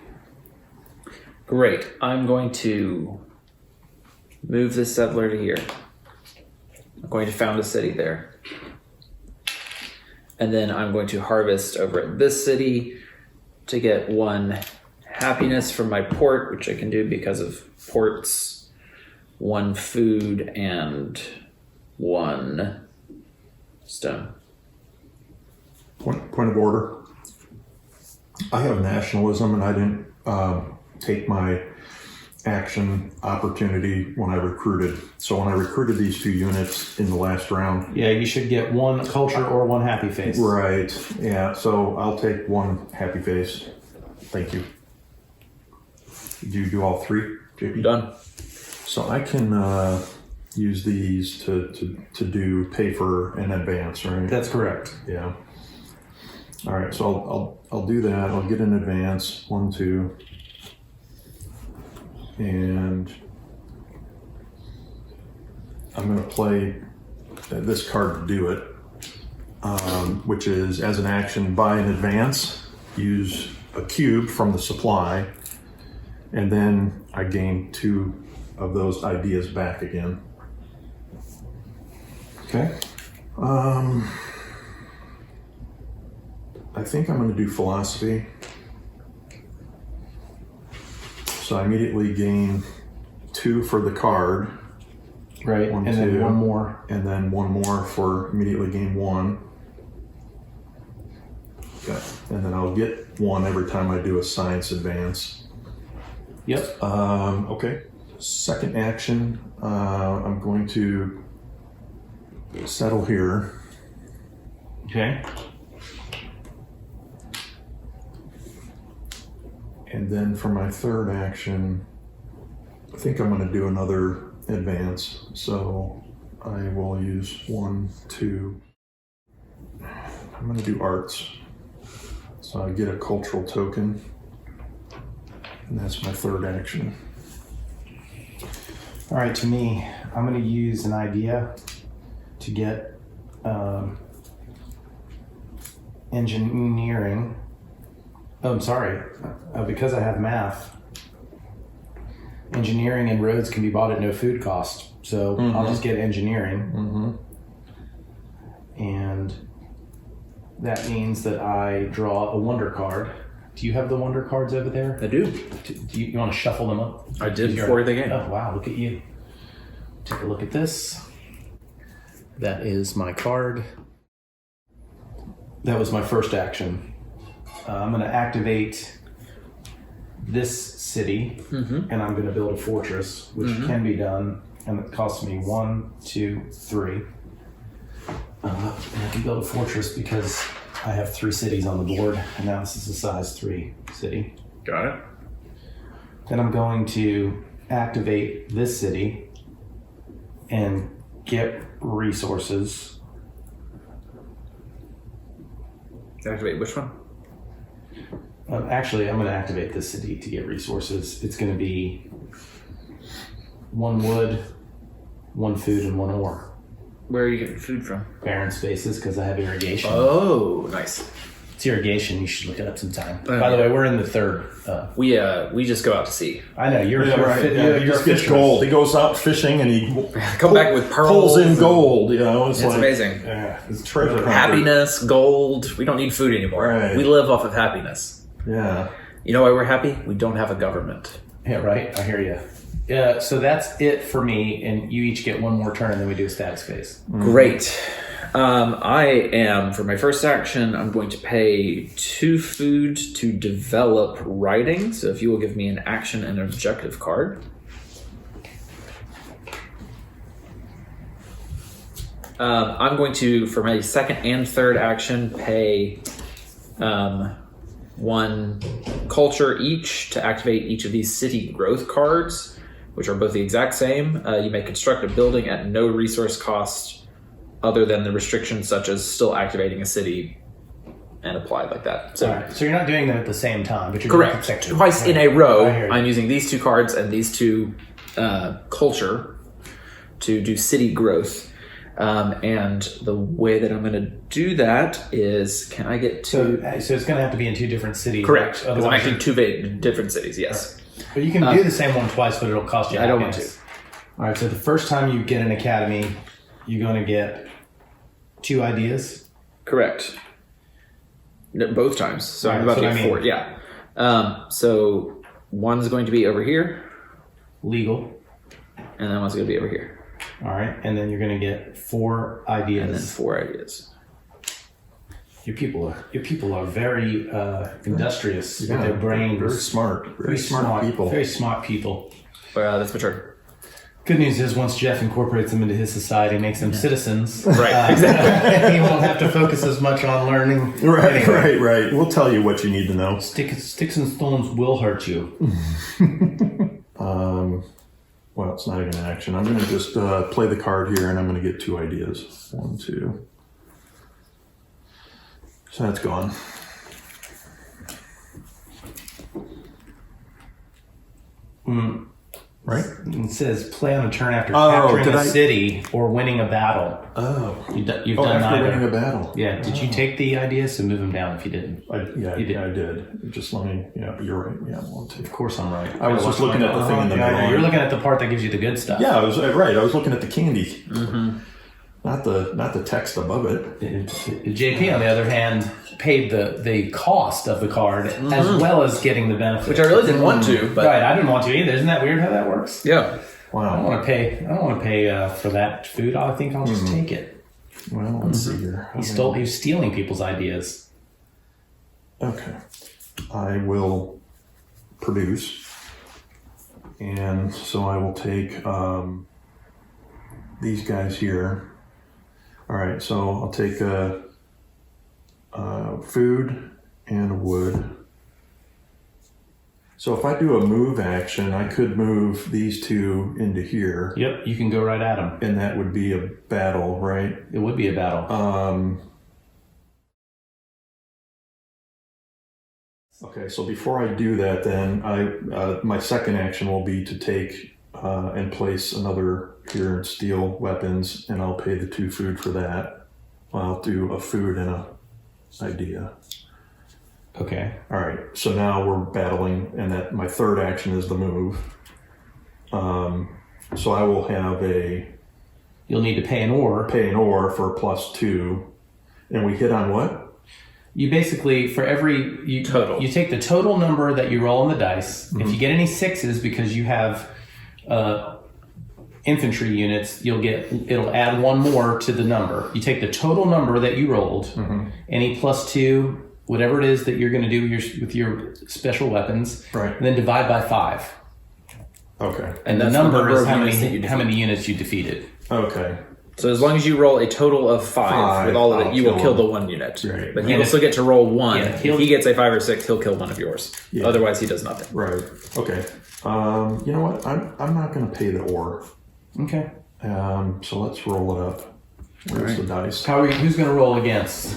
Great. I'm going to move this settler to here. I'm going to found a city there. And then I'm going to harvest over at this city to get 1 happiness from my port, which I can do because of ports, 1 food, and 1 stone. Point of order. I have nationalism, and I didn't take my action opportunity when I recruited. So when I recruited these 2 units in the last round. Yeah, you should get 1 culture or 1 happy face. Right. Yeah. So I'll take 1 happy face. Thank you. Do you do all 3, JP? Done. So I can use these to do pay for an advance, right? That's correct. Yeah. All right. So I'll do that. I'll get an advance 1, 2. And I'm going to play this card to do it, which is as an action, buy an advance, use a cube from the supply, and then I gain 2 of those ideas back again. Okay. I think I'm going to do philosophy. So I immediately gain 2 for the card. Right, 1, and 2, then 1 more. And then 1 more for immediately gain 1. Okay. And then I'll get 1 every time I do a science advance. Yep. Okay. Second action, I'm going to settle here. Okay. And then for my third action, I think I'm going to do another advance. So I will use 1, 2. I'm going to do arts. So I get a cultural token. And that's my third action. All right, to me, I'm going to use an idea to get engineering. Oh, I'm sorry. Because I have math, engineering and roads can be bought at no food cost. So I'll just get engineering. And that means that I draw a wonder card. Do you have the wonder cards over there? I do. Do you want to shuffle them up? I did before the game. Oh, wow. Look at you. Take a look at this. That is my card. That was my first action. I'm going to activate this city, and I'm going to build a fortress, which can be done, and it costs me 1, 2, 3. And I can build a fortress because I have 3 cities on the board, and now this is a size 3 city. Got it. Then I'm going to activate this city and get resources. Activate which one? Actually, I'm going to activate this city to get resources. It's going to be 1 wood, 1 food, and 1 ore. Where are you getting food from? Barren spaces because I have irrigation. Oh, nice. It's irrigation. You should look it up sometime. By the way, we're in the third. We just go out to sea. I know you're. Yeah, right. He just gets gold. He goes out fishing and he Come back with pearls. pulls in gold. You know, it's like amazing. It's treasure hunter. Happiness, gold. We don't need food anymore. Right. We live off of happiness. Yeah. You know why we're happy? We don't have a government. Yeah, right. I hear you. Yeah. So that's it for me, and you each get 1 more turn, and then we do a status phase. Great. I am, for my first action, I'm going to pay 2 food to develop writing. So if you will give me an action and an objective card. I'm going to, for my second and third action, pay 1 culture each to activate each of these city growth cards, which are both the exact same. You may construct a building at no resource cost other than the restrictions such as still activating a city and applied like that. So, All right. So you're not doing them at the same time, but you're correct. doing them Twice in a row, I hear you. I'm using these 2 cards and these 2 culture to do city growth. And the way that I'm going to do that is, can I get 2? So it's going to have to be in 2 different cities. Correct. Because I'm Otherwise, actually 2 different cities, yes. but you can do the same one twice, but it'll cost you. I don't want happiness. All right. So the first time you get an academy, you're going to get 2 ideas. Correct. No, both times. So Right, I'm about to that's get what I 4. Yeah. So one's going to be over here, Legal. and then one's going to be over here. All right. And then you're going to get 4 ideas. And then 4 ideas. Your people are very industrious with their brains. Very smart. Very smart people. Very smart people. That's my turn. Good news is once Jeff incorporates them into his society, makes them citizens, Right, exactly. he won't have to focus as much on learning. Right. We'll tell you what you need to know. Sticks and stones will hurt you. Well, it's not even an action. I'm going to just play the card here, and I'm going to get 2 ideas. 1, 2. So that's gone. Right? It says play on a turn after capturing a city or winning a battle. Oh. You've done after neither. winning a battle. Yeah. Did you take the ideas? So move them down if you didn't. You did. I did. Just let me. Yeah, you're right. Yeah, 1, 2. Of course I'm right. I was just looking at the thing in the middle. You're looking at the part that gives you the good stuff. Yeah, I was right. I was looking at the candy, not the text above it. JP, on the other hand, paid the cost of the card as well as getting the benefit, Which I really didn't want to. But right, I didn't want to either. Isn't that weird how that works? Yeah. I don't want to pay for that food. I think I'll just take it. Well, let's see here. He was stealing people's ideas. Okay, I will produce, and so I will take these guys here. All right, so I'll take food and wood. So if I do a move action, I could move these 2 into here. Yep, you can go right at them. And that would be a battle, right? It would be a battle. Okay, so before I do that, then my second action will be to take and place another here and steal weapons, and I'll pay the 2 food for that. I'll do a food and a idea. Okay. All right, so now we're battling, and that my third action is the move. So I will have You'll need to pay an ore. Pay an ore for +2, and we hit on what? You basically, for every total, you take the total number that you roll on the dice. If you get any 6s because you have infantry units, it'll add 1 more to the number. You take the total number that you rolled, any +2, whatever it is that you're going to do with your special weapons, right? And then divide by 5. Okay. And the number is how many units you defeated. Okay. So as long as you roll a total of 5 with all of it, you will kill the 1 unit. Right. But he will still get to roll 1. Yeah, if he gets a 5 or 6, he'll kill 1 of yours. Yeah. Otherwise, he does nothing. Right. Okay. You know what? I'm not going to pay the ore. Okay. So let's roll it up. Where's the dice? Who's going to roll against?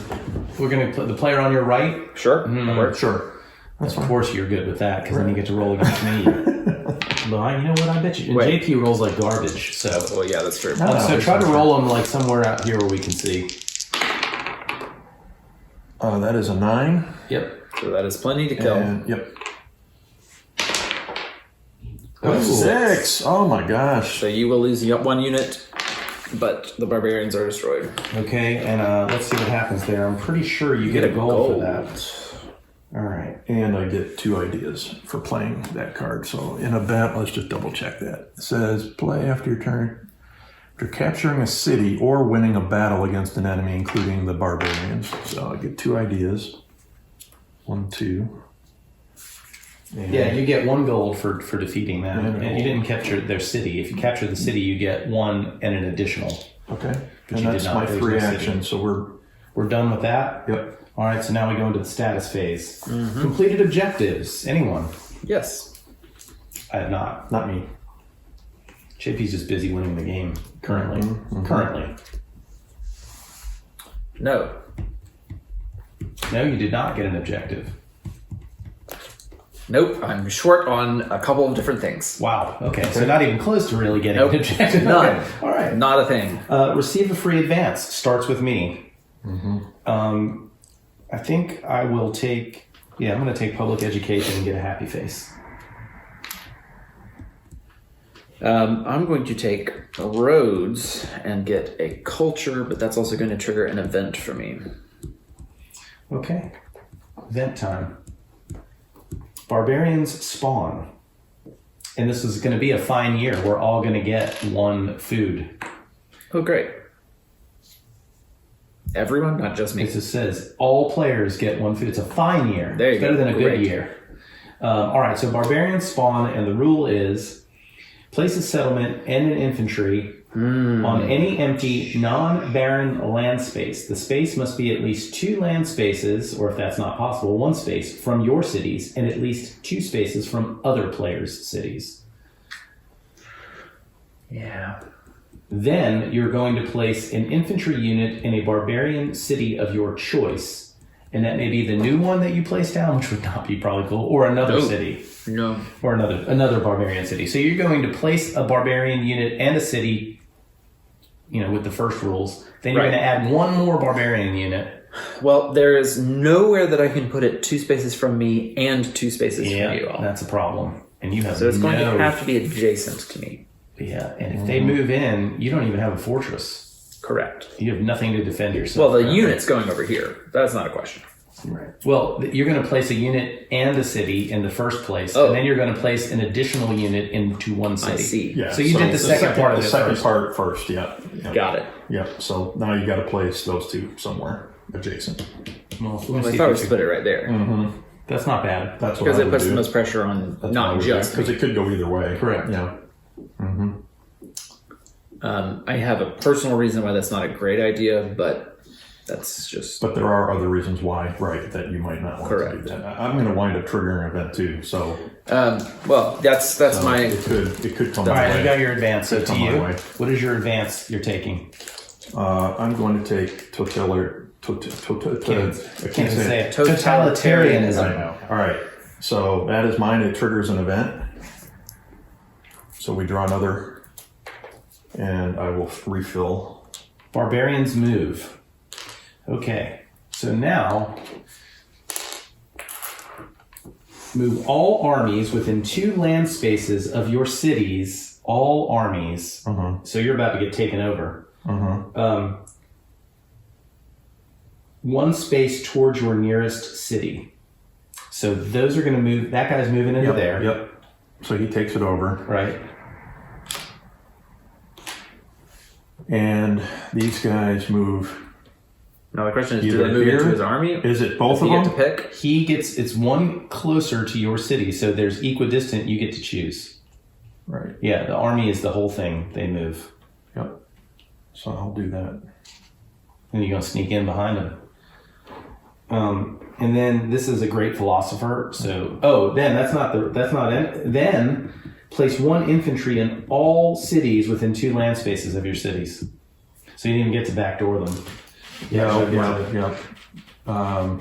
We're going to put the player on your right. Sure. Sure. Of course, you're good with that because then you get to roll against me. But you know what? I bet you. And JP rolls like garbage. So. Well, yeah, that's true. So try to roll them like somewhere out here where we can see. That is a 9. Yep. So that is plenty to kill. Yep. 6. Oh my gosh. So you will lose 1 unit, but the barbarians are destroyed. Okay, and let's see what happens there. I'm pretty sure you get a gold for that. All right. And I get 2 ideas for playing that card. So in a bet, let's just double check that. It says play after your turn. After capturing a city or winning a battle against an enemy, including the barbarians. So I get 2 ideas. 1, 2. And yeah, you get 1 gold for defeating them. And you didn't capture their city. If you capture the city, you get 1 and an additional. Okay. And that's my 3 actions. So we're done with that? Yep. All right, so now we go into the status phase. Completed objectives. Anyone? Yes. I have not. Not me. JP's just busy winning the game currently. Currently. No. No, you did not get an objective. Nope, I'm short on a couple of different things. Wow. Okay, so not even close to really getting an objective. None. Okay. All right. Not a thing. Receive a free advance. Starts with me. I think I will take... Yeah, I'm going to take public education and get a happy face. I'm going to take roads and get a culture, but that's also going to trigger an event for me. Okay. Event time. Barbarians spawn. And this is going to be a fine year. We're all going to get 1 food. Oh, great. Everyone, not just me. It just says all players get 1 food. It's a fine year. There you it's better go. than a good year. All right, so barbarians spawn, and the rule is Place a settlement and an infantry on any empty, non-barren land space. The space must be at least 2 land spaces, or if that's not possible, 1 space from your cities, and at least 2 spaces from other players' cities. Yeah. Then you're going to place an infantry unit in a barbarian city of your choice. And that may be the new one that you place down, which would not be probably cool, or another city. No. Or another barbarian city. So you're going to place a barbarian unit and a city, with the first rules. Then you're going to add 1 more barbarian unit. Well, there is nowhere that I can put it 2 spaces from me and 2 spaces from you all. That's a problem. And you have So it's going to have to be adjacent to me. Yeah, and if they move in, you don't even have a fortress. Correct. You have nothing to defend yourself. Well, the unit's going over here. That's not a question. Right. Well, you're going to place a unit and a city in the first place, and then you're going to place an additional unit into one city. I see. Yeah, So you did the second part of the it second first. part first. Yeah. Got it. Yeah. So now you got to place those 2 somewhere adjacent. Well, I thought we split it right there. that's not bad. That's what Because I it would puts do. the most pressure on not just because it could go either way. Correct. Yeah. I have a personal reason why that's not a great idea, but that's just... But there are other reasons why, right, that you might not want to Correct. do that. I'm going to wind up triggering an event too, so well, that's so my... it could come. All right, my you way. got your advance. So to Come my you, way. what is your advance you're taking? I'm going to take Can't even say it. I Totalitarianism. know. All right, so that is mine. It triggers an event. So we draw another, and I will refill. Barbarians move. Okay, so now move all armies within 2 land spaces of your cities. All armies. So you're about to get taken over. 1 space towards your nearest city. So those are going to move. That guy's moving into there. Yep. So he takes it over, Right. and these guys move. No, the question is, do Either they move here- into his army? Is it both of You get to them? pick? It's 1 closer to your city, so there's equidistant. You get to choose. Right. Yeah, the army is the whole thing. They move, Yep. So I'll do that. and you're gonna sneak in behind them. And then this is a great philosopher. So, then that's not it. Then place 1 infantry in all cities within 2 land spaces of your cities. So you didn't even get to backdoor them. Yeah. so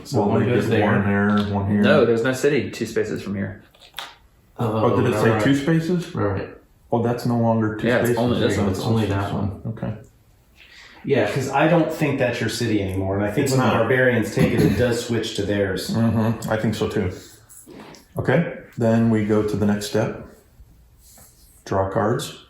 So one they goes get there. 1 there, 1 here. No, there's no city 2 spaces from here. Oh, did it say right. 2 spaces? Right. Oh, that's no longer 2 Yeah, it's spaces. only this one. It's only that one. Okay. Yeah, because I don't think that's your city anymore, and I think It's when not. the barbarians take it, it does switch to theirs. I think so too. Okay, then we go to the next step. Draw cards.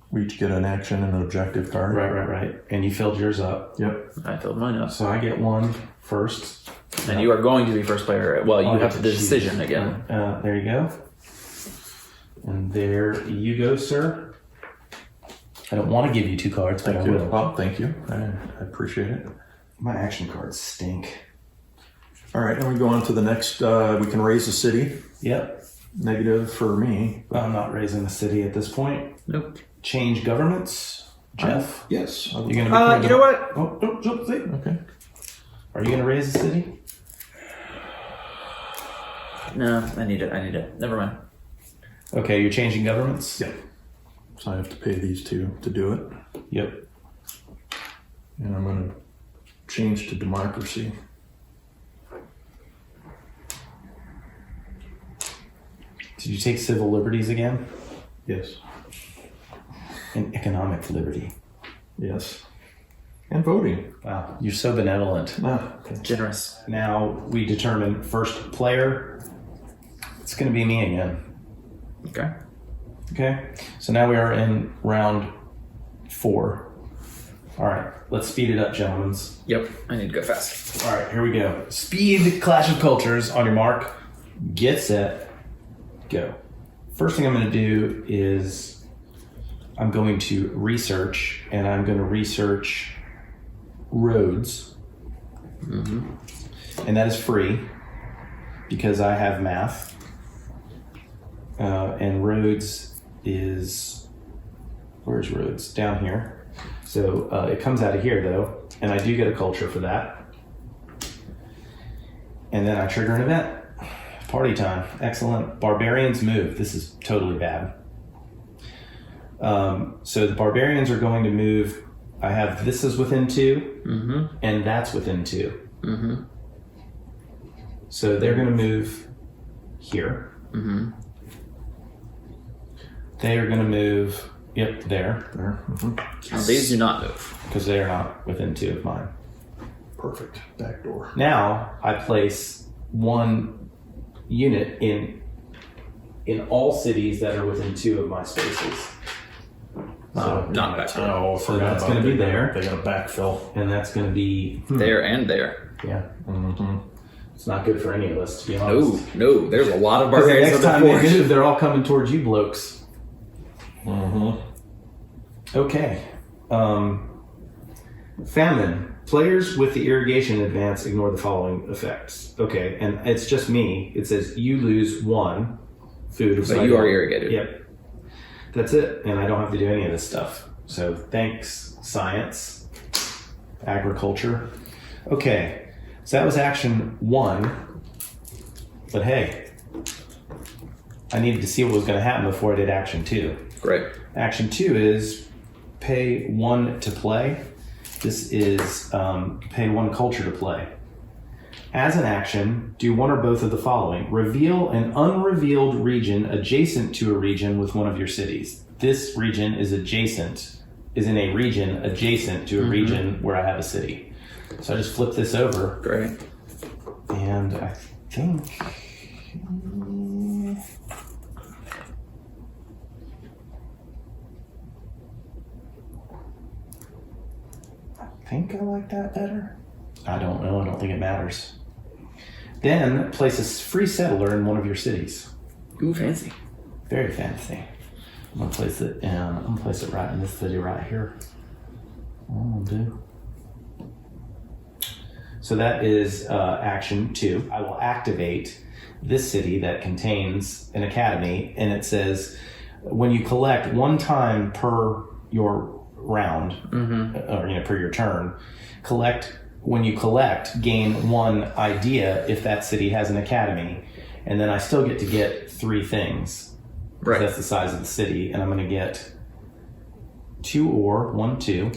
We each get an action and an objective card. Right. And you filled yours up. Yep. I filled mine up. So I get 1 first. And you are going to be first player. Well, you I'll have get the to choose. decision again. There you go. And there you go, sir. I don't want to give you 2 cards, but Thank I you. will. Oh, thank you. I appreciate it. My action cards stink. All right, and we go on to the next. We can raise the city. Yep. Negative for me. I'm not raising the city at this point. Nope. Change governments. Jeff? Yes. I would- You're gonna You know what? Oh, don't say. Okay. Are you going to raise the city? No, I need it. Never mind. Okay, you're changing governments? Yeah. So I have to pay these 2 to do it. Yep. And I'm going to change to democracy. Did you take civil liberties again? Yes. And economic liberty. Yes. And voting. Wow, you're so benevolent. Okay. Generous. Now we determine first player. It's going to be me again. Okay. Okay, so now we are in round 4. All right, let's speed it up, gentlemen. Yep. I need to go fast. All right, here we go. Speed Clash of Cultures. On your mark, get set, go. First thing I'm going to do is I'm going to research, and I'm going to research roads. And that is free because I have math. And Rhodes is, where's Rhodes? Down here. So it comes out of here though, and I do get a culture for that. And then I trigger an event. Party time. Excellent. Barbarians move. This is totally bad. So the barbarians are going to move. I have this is within 2, and that's within 2. So they're going to move here. They are going to move, there. There. Now, these do not move. Because they are not within 2 of mine. Perfect. Back door. Now I place 1 unit in all cities that are within 2 of my spaces. Not back there. Oh, So that's going to be there, They got a backfill. and that's going to be There and there. yeah. It's not good for any of us, to be honest. No, there's a lot of Because the barbarians next on time the they forge. move, they're all coming towards you blokes. Okay. Famine. Players with the irrigation advance ignore the following effects. Okay, and it's just me. It says you lose 1 food. But you are irrigated. Yep. That's it, and I don't have to do any of this stuff. So thanks, science, agriculture. Okay, so that was action 1. But hey, I needed to see what was going to happen before I did action 2. Great. Action 2 is pay 1 to play. This is pay 1 culture to play. As an action, do one or both of the following. Reveal an unrevealed region adjacent to a region with one of your cities. This region is in a region adjacent to a region where I have a city. So I just flip this over. Great. And I think... I like that better. I don't know. I don't think it matters. Then place a free settler in one of your cities. Ooh, fancy. Very fancy. I'm gonna place it in. I'm gonna place it right in this city right here. I'm gonna do. So that is action 2. I will activate this city that contains an academy, and it says when you collect 1 time per your round, or per your turn, when you collect, gain 1 idea if that city has an academy, and then I still get to get 3 things. Right. That's the size of the city, and I'm going to get 2 ore, 1, 2.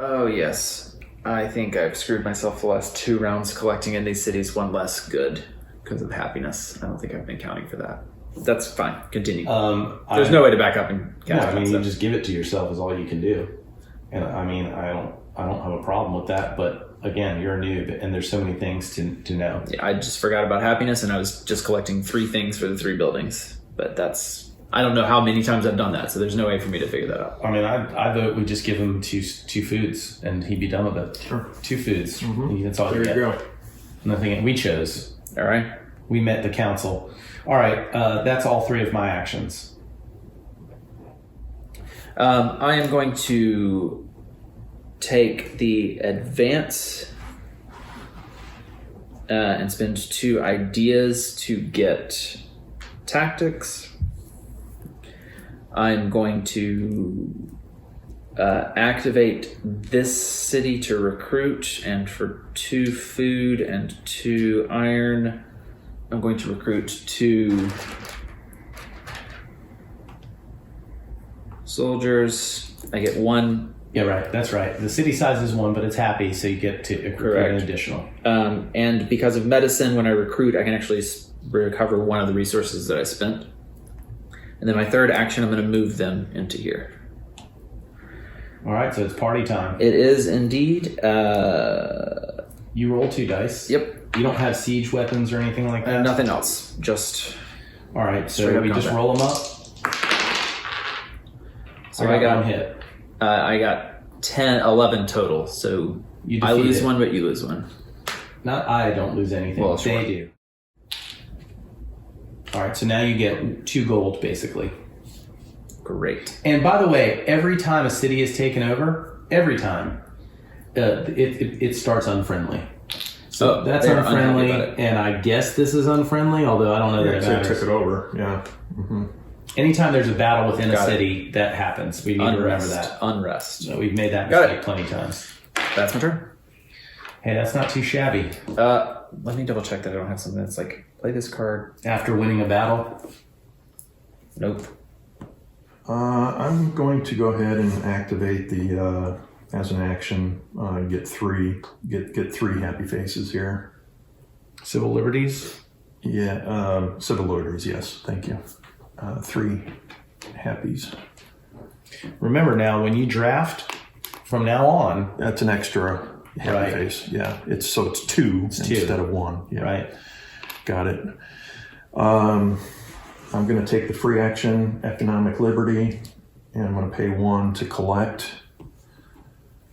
Oh, yes. I think I've screwed myself the last 2 rounds collecting in these cities 1 less good because of happiness. I don't think I've been counting for that. That's fine. Continue. There's no way to back up and count. No, I mean, you just give it to yourself is all you can do. And I mean, I don't have a problem with that, but again, you're a noob and there's so many things to know. Yeah, I just forgot about happiness and I was just collecting 3 things for the 3 buildings. But I don't know how many times I've done that, so there's no way for me to figure that out. I mean, I vote we just give him two foods and he'd be done with it. Sure. 2 foods. That's all There you you get. go. Nothing. We chose. All right. We met the council. All right. That's all 3 of my actions. I am going to take the advance and spend 2 ideas to get tactics. I'm going to activate this city to recruit, and for 2 food and 2 iron, I'm going to recruit 2 soldiers. I get 1. Yeah, right. That's right. The city size is 1, but it's happy, so you get to recruit an additional. And because of medicine, when I recruit, I can actually recover 1 of the resources that I spent. And then my 3rd action, I'm going to move them into here. All right, so it's party time. It is indeed. You roll 2 dice. Yep. You don't have siege weapons or anything like that? Nothing else. Just. All right, so Straight up we just combat. roll them up. So I got 1 hit. I got 11 total. So You I lose defeat it. 1, but you lose 1. Not I don't lose anything. Well, they sure. do. All right, so now you get 2 gold, basically. Great. And by the way, every time a city is taken over, every time, it starts unfriendly. So that's they're unfriendly, unhappy about it. and I guess this is unfriendly, although I don't know that it So I matters. took it over. Yeah. Anytime there's a battle within a Got it. city, that happens. We need to remember that. Unrest. So we've made that Got mistake it. plenty of times. That's my turn. Hey, that's not too shabby. Let me double check that I don't have something that's like, play this card. After winning a battle, Nope. I'm going to go ahead and activate the as an action. Get three happy faces here. civil liberties. Yeah, civil liberties. Yes, thank you. 3 happies. Remember now, when you draft, from now on, That's an extra happy Right. face. Yeah, it's 2 instead of 1. Yeah. right? Got it. I'm going to take the free action, economic liberty, and I'm going to pay 1 to collect.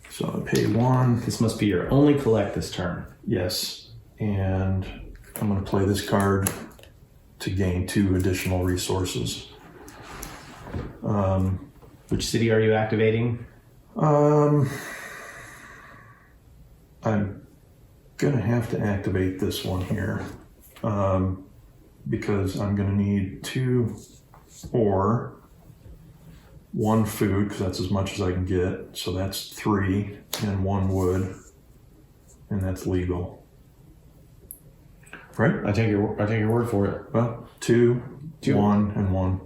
So I pay 1. This must be your only collect this turn. Yes. And I'm going to play this card to gain 2 additional resources. Which city are you activating? I'm going to have to activate this one here. Because I'm going to need 2 or 1 food, because that's as much as I can get. So that's 3 and 1 wood, and that's legal. Right? I take your word for it. Well, 2, 1, and 1.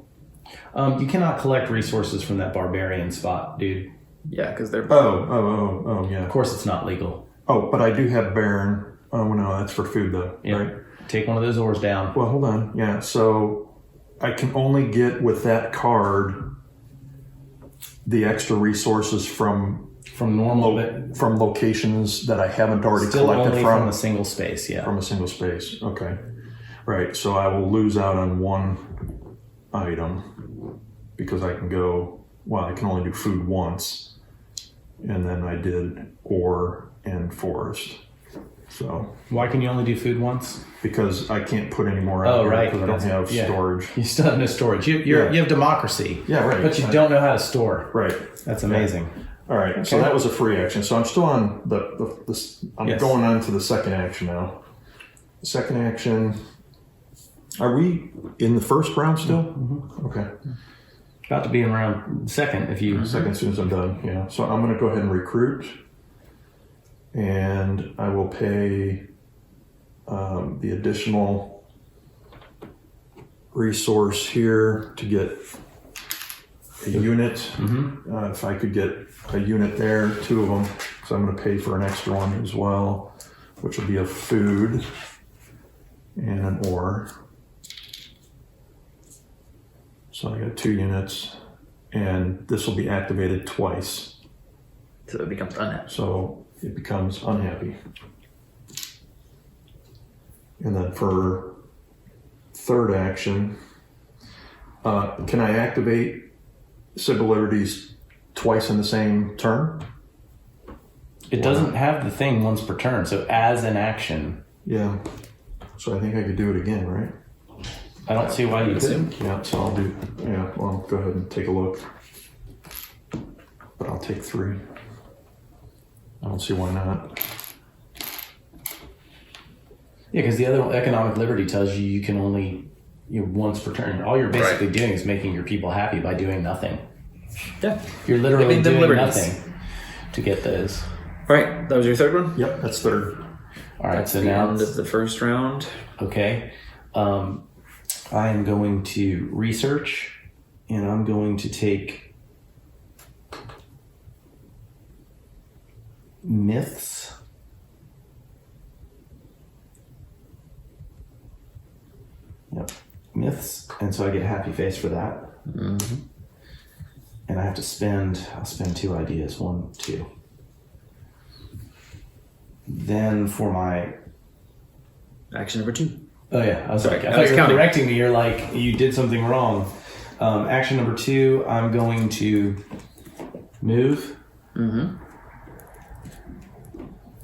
You cannot collect resources from that barbarian spot, dude. Yeah, because they're... Oh, yeah. Of course, it's not legal. Oh, but I do have Baron. Oh, no, that's for food, though, Yeah. right? Take one of those ores down. Well, hold on. Yeah, so I can only get with that card the extra resources from Normal, but from locations that I haven't already still collected only from. from a single space. Yeah. From a single space. Okay. Right. So I will lose out on 1 item because I can go, well, I can only do food once. And then I did ore and forest. So Why can you only do food once? because I can't put any more out Oh, here right. because I don't have Yeah. storage. You still have no storage. You Yeah. have democracy. Yeah, right. But you don't know how to store. Right. That's amazing. All right. So Okay. that was a free action. So I'm still on I'm Yes. going on to the second action now. The second action. Are we in the first round still? Mm-hmm. Okay. About to be in round second if you. Second as soon as I'm done. Yeah. So I'm going to go ahead and recruit, and I will pay the additional resource here to get a unit. If I could get a unit there, 2 of them, because I'm going to pay for an extra one as well, which will be a food and an ore. So I got 2 units, and this will be activated twice. So it becomes unhappy. So it becomes unhappy. And then for third action, can I activate civil liberties twice in the same turn? It doesn't have the thing once per turn. So as an action, Yeah. So I think I could do it again, right? I don't see why you couldn't. Yeah, so I'll do, well, go ahead and take a look. But I'll take 3. I don't see why not. Yeah, because the other economic liberty tells you can only once per turn. All you're basically doing is making your people happy by doing nothing. Yeah. You're literally Giving them doing liberties. nothing to get those. All right, that was your third one? Yep, that's third. All right, That's so the now end of the first round. okay. I am going to research, and I'm going to take myths. Yep, myths, and so I get happy face for that. Mm-hmm. And I have to spend. I'll spend 2 ideas. 1, 2. Then for my Action number 2. oh yeah, I was Sorry, like, I I thought was you were counting. correcting me. You're like, you did something wrong. Action number 2, I'm going to move. Mm-hmm.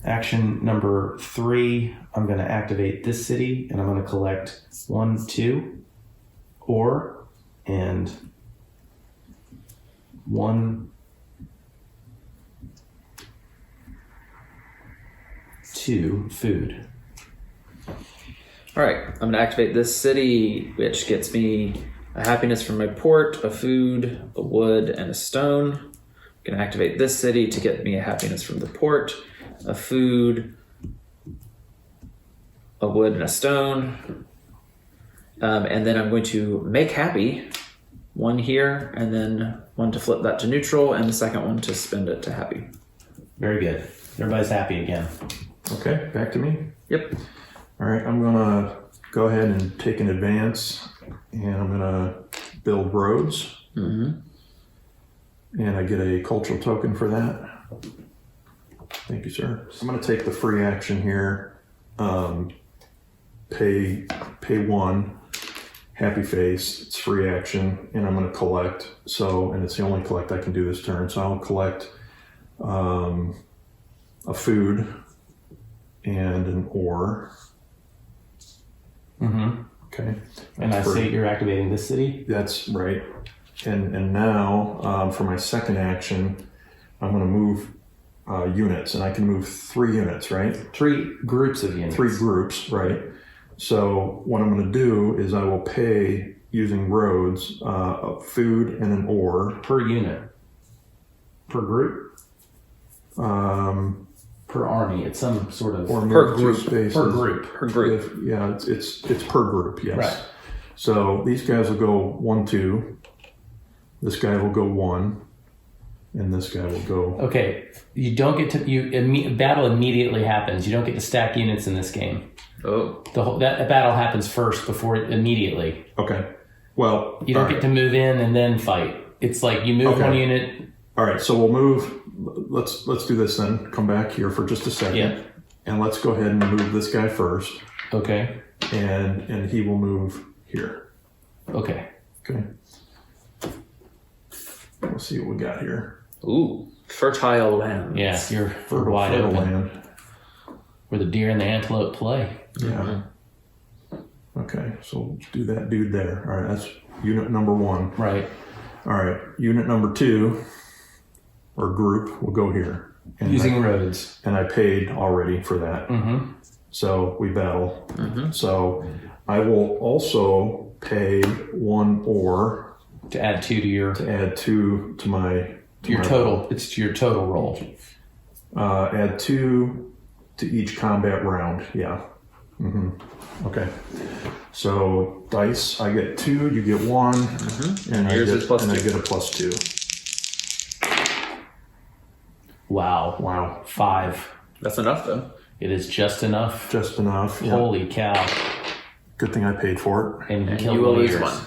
Action number 3, I'm going to activate this city, and I'm going to collect 1, 2, ore, and 1, 2. 2 food. All right, I'm going to activate this city, which gets me a happiness from my port, a food, a wood, and a stone. I'm going to activate this city to get me a happiness from the port, a food, a wood, and a stone. And then I'm going to make happy, one here, and then one to flip that to neutral, and the second one to spend it to happy. Very good. Everybody's happy again. Okay, back to me. Yep. All right, I'm gonna go ahead and take an advance, and I'm gonna build roads. Mm-hmm. And I get a cultural token for that. Thank you, sir. I'm gonna take the free action here. Pay 1. Happy face, it's free action, and I'm going to collect. So, and it's the only collect I can do this turn. So I'll collect a food and an ore. Mm-hmm. Okay. And I say you're activating this city? That's right. And now for my second action, I'm going to move units, and I can move 3 units, right? 3 groups of units. 3 groups, right? So what I'm going to do is I will pay using roads a food and an ore Per unit. Per group? Per army. It's some sort of... or Per move 2 group. spaces. Per group. Per group. Yeah, it's per group. Yes. Right. So these guys will go 1, 2. This guy will go 1, and this guy will go. Okay. You don't get to... battle immediately happens. You don't get to stack units in this game. Oh. That battle happens first before immediately. Okay. Well, You don't get to move in and then fight. It's like you move one unit. All right, so we'll move. Let's do this then. Come back here for just a second, Yeah. and let's go ahead and move this guy first, Okay. and he will move here. Okay. Okay. We'll see what we got here. Ooh. Fertile land. Yeah, you're Fertile wide open. land. Where the deer and the antelope play. Yeah. Okay, so let's do that dude there. All right, that's unit number 1. Right. All right, unit number 2, or group, will go here. And Using roads. and I paid already for that. Mm-hmm. So we battle. So I will also pay 1 ore To add 2 to your to add 2 to my total. It's your total roll. Add 2 to each combat round. Yeah. Okay. So dice, I get 2, you get 1, and Yours is plus I 2. get a plus 2. Wow. Wow. 5. That's enough, though. It is just enough. Just enough. Yeah. Holy cow. Good thing I paid for it. And you And killed you will one of lose yours.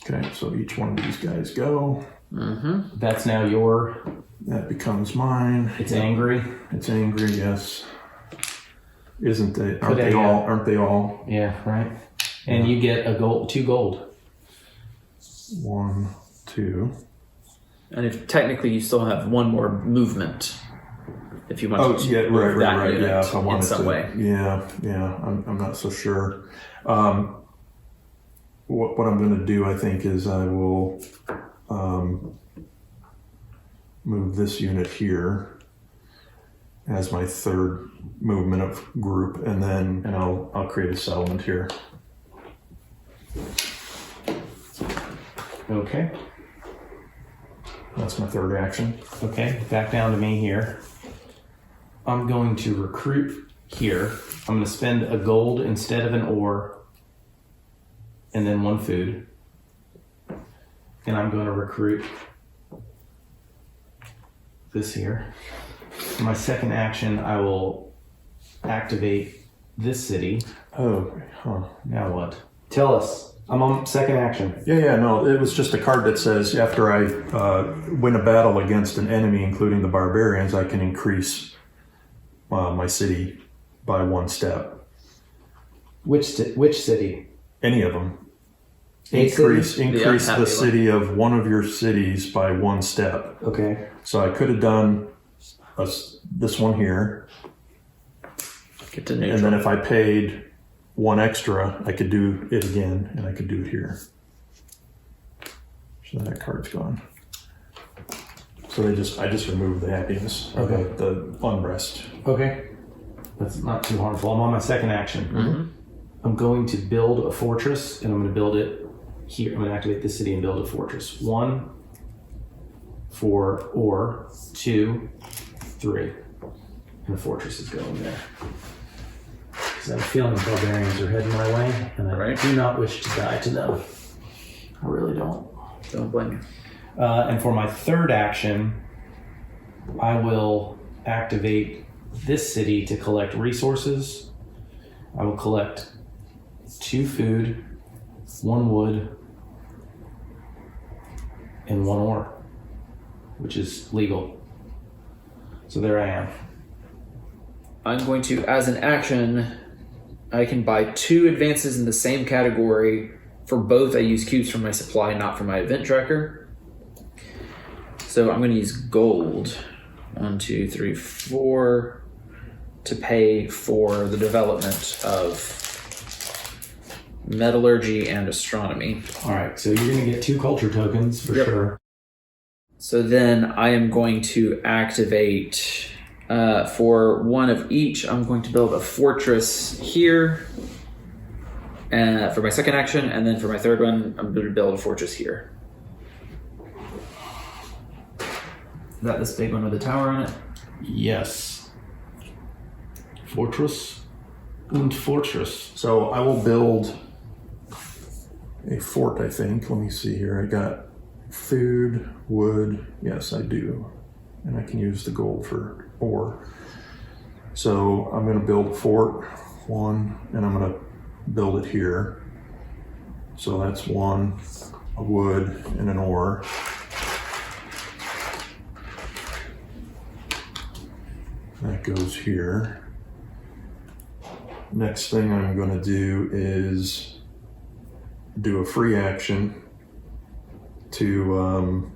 1. Okay, so each one of these guys go. That's now your... That becomes mine. It's angry. It's angry, yes. Isn't they? Could I, Aren't they all? Yeah, right. And you get a gold, 2 gold. 1, 2. And if technically you still have 1 more movement, if you want Oh, to yeah, move that right. unit Yeah, if I wanted in some to. way. Yeah. I'm not so sure. What I'm going to do, I think, is I will move this unit here as my 3rd movement of group, and I'll create a settlement here. Okay. That's my 3rd action. Okay, back down to me here. I'm going to recruit here. I'm going to spend a gold instead of an ore, and then 1 food. And I'm going to recruit this here. For my second action, I will activate this city. Oh, huh. Now what? Tell us. I'm on second action. Yeah, no, it was just a card that says after I win a battle against an enemy, including the barbarians, I can increase my city by 1 step. Which city? Any of them. A Increase unhappy the city of one of your cities by 1 step. Okay. So I could have done this one here, Get to and neutral. then if I paid 1 extra, I could do it again, and I could do it here. So that card's gone. So I just removed the happiness, or Okay. the unrest. Okay. That's not too harmful. I'm on my second action. I'm going to build a fortress, and I'm going to build it here. I'm going to activate this city and build a fortress. 1 for ore, 2, 3. And the fortress is going there. Because I have a feeling the barbarians are heading my way, and I do not wish to die to them. I really don't. Don't blame you. And for my third action, I will activate this city to collect resources. I will collect 2 food, 1 wood, and 1 ore, which is legal. So there I am. I'm going to, as an action, I can buy 2 advances in the same category. For both, I use cubes from my supply, not from my event tracker. So I'm going to use gold, 1, 2, 3, 4, to pay for the development of metallurgy and astronomy. All right, so you're going to get 2 culture tokens for sure. So then I am going to activate, for 1 of each, I'm going to build a fortress here for my second action, and then for my third one, I'm going to build a fortress here. Is that this big one with the tower on it? Yes. Fortress und Fortress. So I will build a fort, I think. Let me see here. I got food, wood. Yes, I do. And I can use the gold for ore. So I'm going to build a fort, 1, and I'm going to build it here. So that's 1, a wood, and an ore. That goes here. Next thing I'm going to do is do a free action to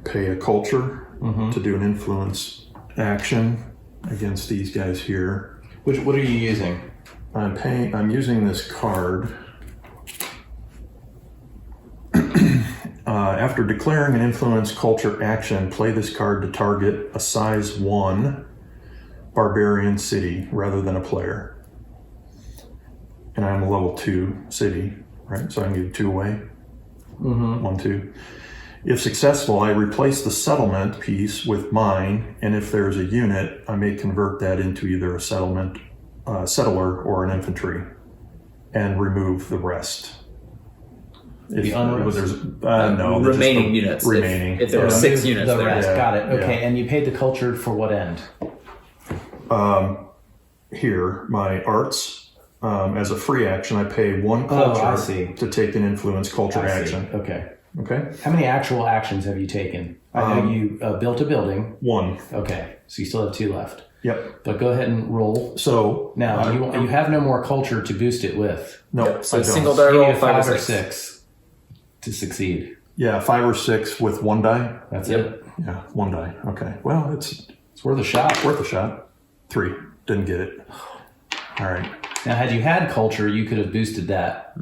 pay a culture to do an influence action against these guys here. What are you using? I'm using this card. After declaring an influence culture action, play this card to target a size 1 barbarian city rather than a player. And I'm a level 2 city, right? So I can give 2 away. 1, 2. If successful, I replace the settlement piece with mine, and if there's a unit, I may convert that into either a settler or an infantry, and remove the rest. The unrest? No, remaining units. Remaining. If there are 6 units the there. rest. Yeah, Got it. Okay, yeah. and you paid the culture for what end? Here, my arts, as a free action, I pay 1 I culture see. to take an influence culture I see. action. Okay. Okay? How many actual actions have you taken? I know you built a building. 1. Okay, so you still have 2 left. Yep. But go ahead and roll. So Now, you have no more culture to boost it with. no, Yep, so I don't. single die You roll, need a 5 or 5 or 6. 6 to succeed. Yeah, 5 or 6 with 1 die. That's Yep. it. Yeah, 1 die. Okay. Well, it's It's worth a shot. worth a shot. 3. Didn't get it. All right. Now, had you had culture, you could have boosted that.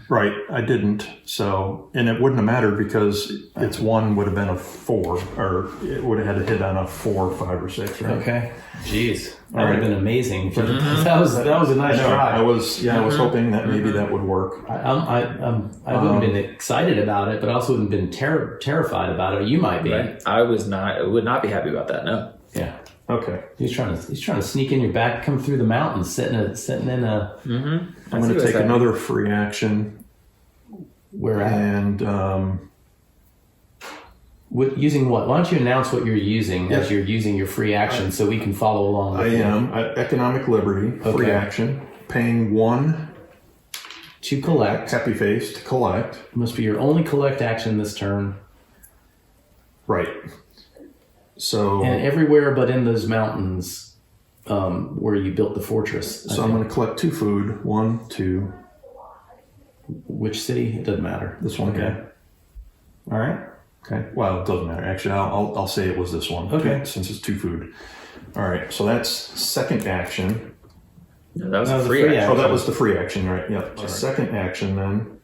Right. I didn't. So, and it wouldn't have mattered because its 1 would have been a 4, or it would have had to hit on a 4, 5, or 6. Right. Okay. Jeez, that All would have right. been amazing. That was a nice No, try. I was hoping that maybe that would work. I wouldn't have been excited about it, but I also wouldn't have been terrified about it. You might be. Right? I would not be happy about that, no. Yeah. Okay. He's trying to sneak in your back, come through the mountains, sitting in a. I'm going to take another free action Where at? and Using what? Why don't you announce what you're using as you're using your free action so we can follow along I with you? am economic liberty, free Okay. action, paying 1 To collect. happy face to collect. Must be your only collect action this turn. Right. So, And everywhere but in those mountains where you built the fortress. so I'm going to collect 2 food. 1, 2. Which city? It doesn't matter. This one. Okay. All right. Okay. Well, it doesn't matter. Actually, I'll say it was this one. Okay. Since it's 2 food. All right. So that's second action. No, that was No, a the free free action. Oh, that was the free action, right? Yep. The second action, then,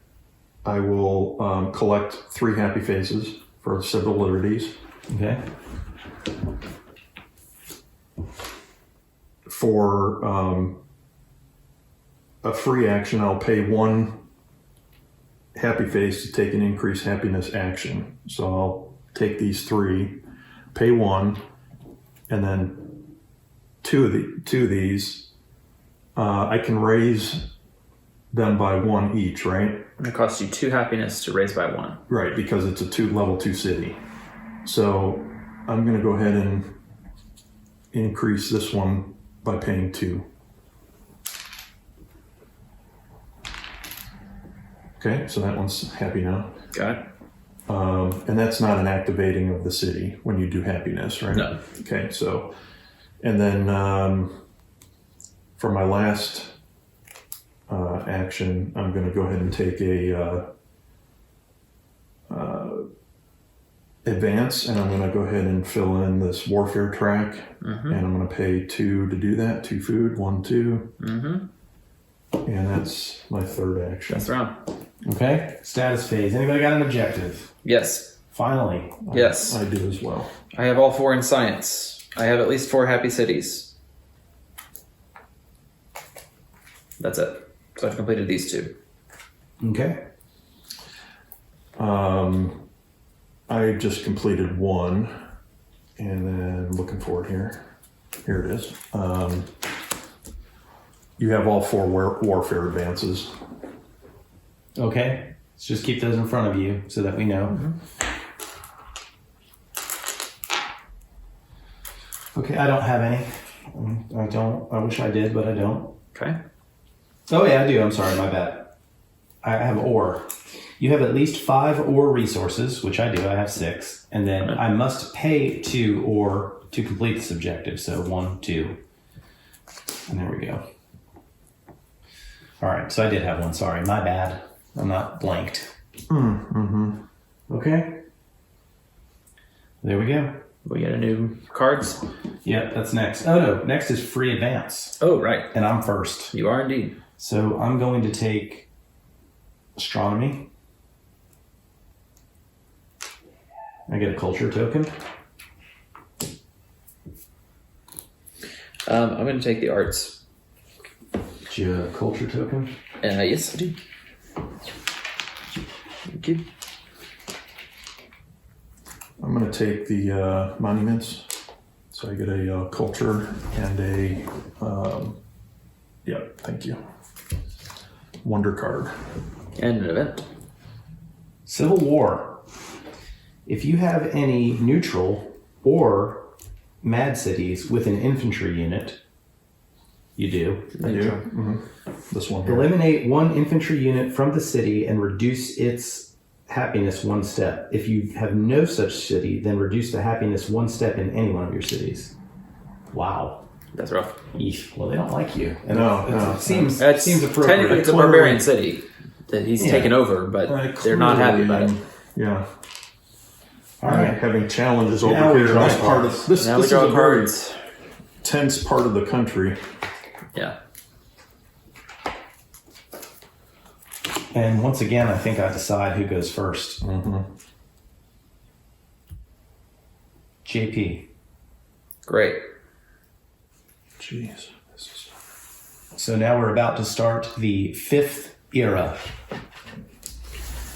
I will collect 3 happy faces for civil liberties. Okay. For a free action, I'll pay 1 happy face to take an increased happiness action. So I'll take these 3, pay 1, and then two of these, I can raise them by 1 each, right? And it costs you 2 happiness to raise by 1. Right, because it's a level 2 city. So I'm going to go ahead and increase this one by paying 2. Okay, so that one's happy now. Got it. And that's not an activating of the city when you do happiness, right? No. Okay, so, and then for my last action, I'm going to go ahead and take a advance, and I'm going to go ahead and fill in this warfare track, and I'm going to pay 2 to do that. 2 food, 1, 2, and that's my third action. That's the round. Okay. Status phase. Anybody got an objective? Yes. Finally. Yes. I do as well. I have all 4 in science. I have at least 4 happy cities. That's it. So I've completed these 2. Okay. I just completed 1, and then looking forward here. Here it is. You have all 4 warfare advances. Okay. Let's just keep those in front of you so that we know. Okay, I don't have any. I don't. I wish I did, but I don't. Okay. Oh, yeah, I do. I'm sorry. My bad. I have ore. You have at least 5 ore resources, which I do. I have 6. And then I must pay 2 ore to complete this objective. So 1, 2. And there we go. All right. So I did have 1. Sorry. My bad. I'm not blanked. Okay. There we go. We get a new cards. Yep, that's next. Oh, no. Next is free advance. Oh, right. And I'm first. You are indeed. So I'm going to take astronomy. I get a culture token. I'm going to take the arts. Get you a culture token. Yes, I do. Thank you. I'm going to take the monuments. So I get a culture and a, thank you. Wonder card. And an event. Civil War. If you have any neutral or mad cities with an infantry unit, you do. I do. This one here. Eliminate 1 infantry unit from the city and reduce its happiness 1 step. If you have no such city, then reduce the happiness 1 step in any one of your cities. Wow. That's rough. Eesh. Well, they don't like you. And No. it seems appropriate. Technically, it's a barbarian city that he's taken over, but they're not happy about it. Yeah. All right. Having challenges over Now we here. draw This part of cards. this Now we is draw a very cards. tense part of the country. Yeah. And once again, I think I decide who goes first. JP. Great. Jeez. So now we're about to start the 5th era.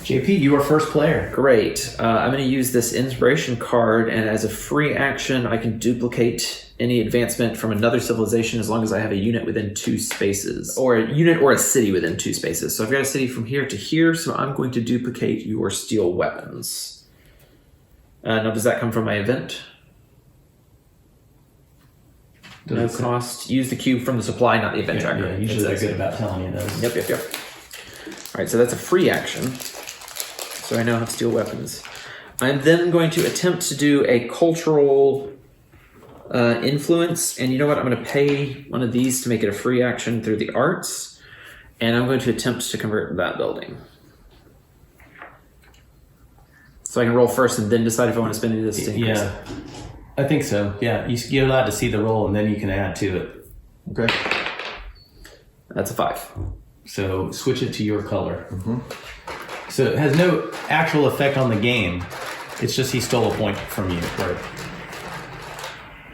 JP, you are first player. Great. I'm going to use this inspiration card, and as a free action, I can duplicate any advancement from another civilization as long as I have a unit within 2 spaces, or a unit or a city within 2 spaces. So I've got a city from here to here, so I'm going to duplicate your steel weapons. Now, does that come from my event? No cost. Use the cube from the supply, not the event tracker. Yeah, usually they're good about telling you those. Yep. All right, so that's a free action. So I now have steel weapons. I'm then going to attempt to do a cultural influence, and you know what? I'm going to pay one of these to make it a free action through the arts, and I'm going to attempt to convert that building. So I can roll first and then decide if I want to spend any of this to increase it. I think so. Yeah, you're allowed to see the roll, and then you can add to it. Okay. That's a 5. So switch it to your color. So it has no actual effect on the game, It's just he stole a point from you. Right.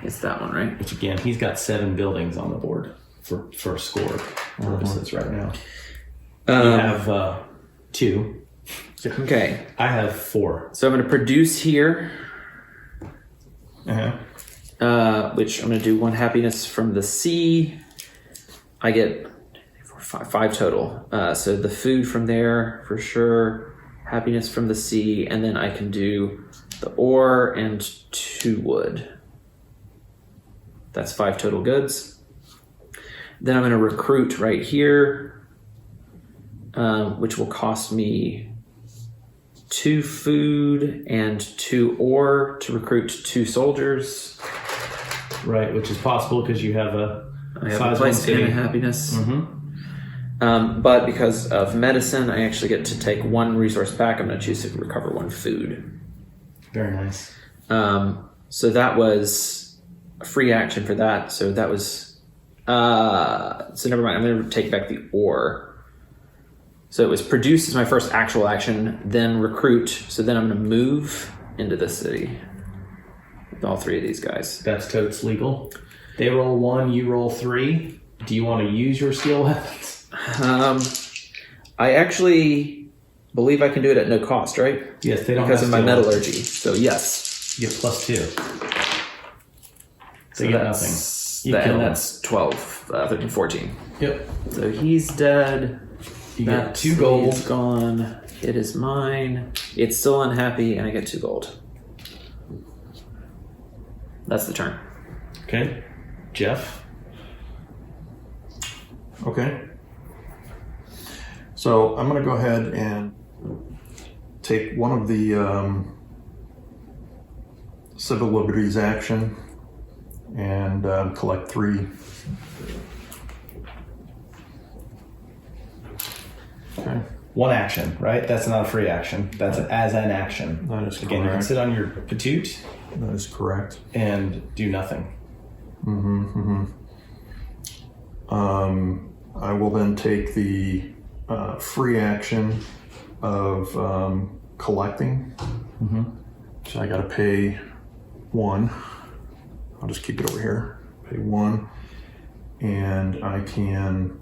It's that one, right? Which again, he's got 7 buildings on the board for score purposes right now. You have 2. Okay. I have 4. So I'm going to produce here, Uh-huh. which I'm going to do 1 happiness from the sea. I get 5 total. So the food from there for sure. Happiness from the sea, and then I can do the ore and 2 wood. That's 5 total goods. Then I'm going to recruit right here, which will cost me 2 food and 2 ore to recruit 2 soldiers. Right, which is possible because you have a I have size a place 1 city. and happiness. Mm-hmm. But because of medicine, I actually get to take 1 resource back. I'm going to choose to recover 1 food. Very nice. So that was a free action for that. So that was... so never mind. I'm going to take back the ore. So it was produce as my first actual action, then recruit. So then I'm going to move into this city with all 3 of these guys. That's totes legal. They roll 1, you roll 3. Do you want to use your steel weapons? I actually believe I can do it at no cost, right? Yes, they don't Because have of my steel weapons. metallurgy. So yes. You get +2. So They get that's, nothing. You kill and him. that's 12, 13, 14. Yep. So he's dead. You That get 2 gold. is gone. It is mine. It's still unhappy, and I get 2 gold. That's the turn. Okay. Jeff? Okay. So I'm going to go ahead and take one of the civil liberties action and collect 3. Okay. 1 action, right? That's not a free action. That's as an action. That is Again, you can correct. sit on your patoot That is correct. and do nothing. I will then take the free action of collecting. So I got to pay 1. I'll just keep it over here. Pay 1, and I can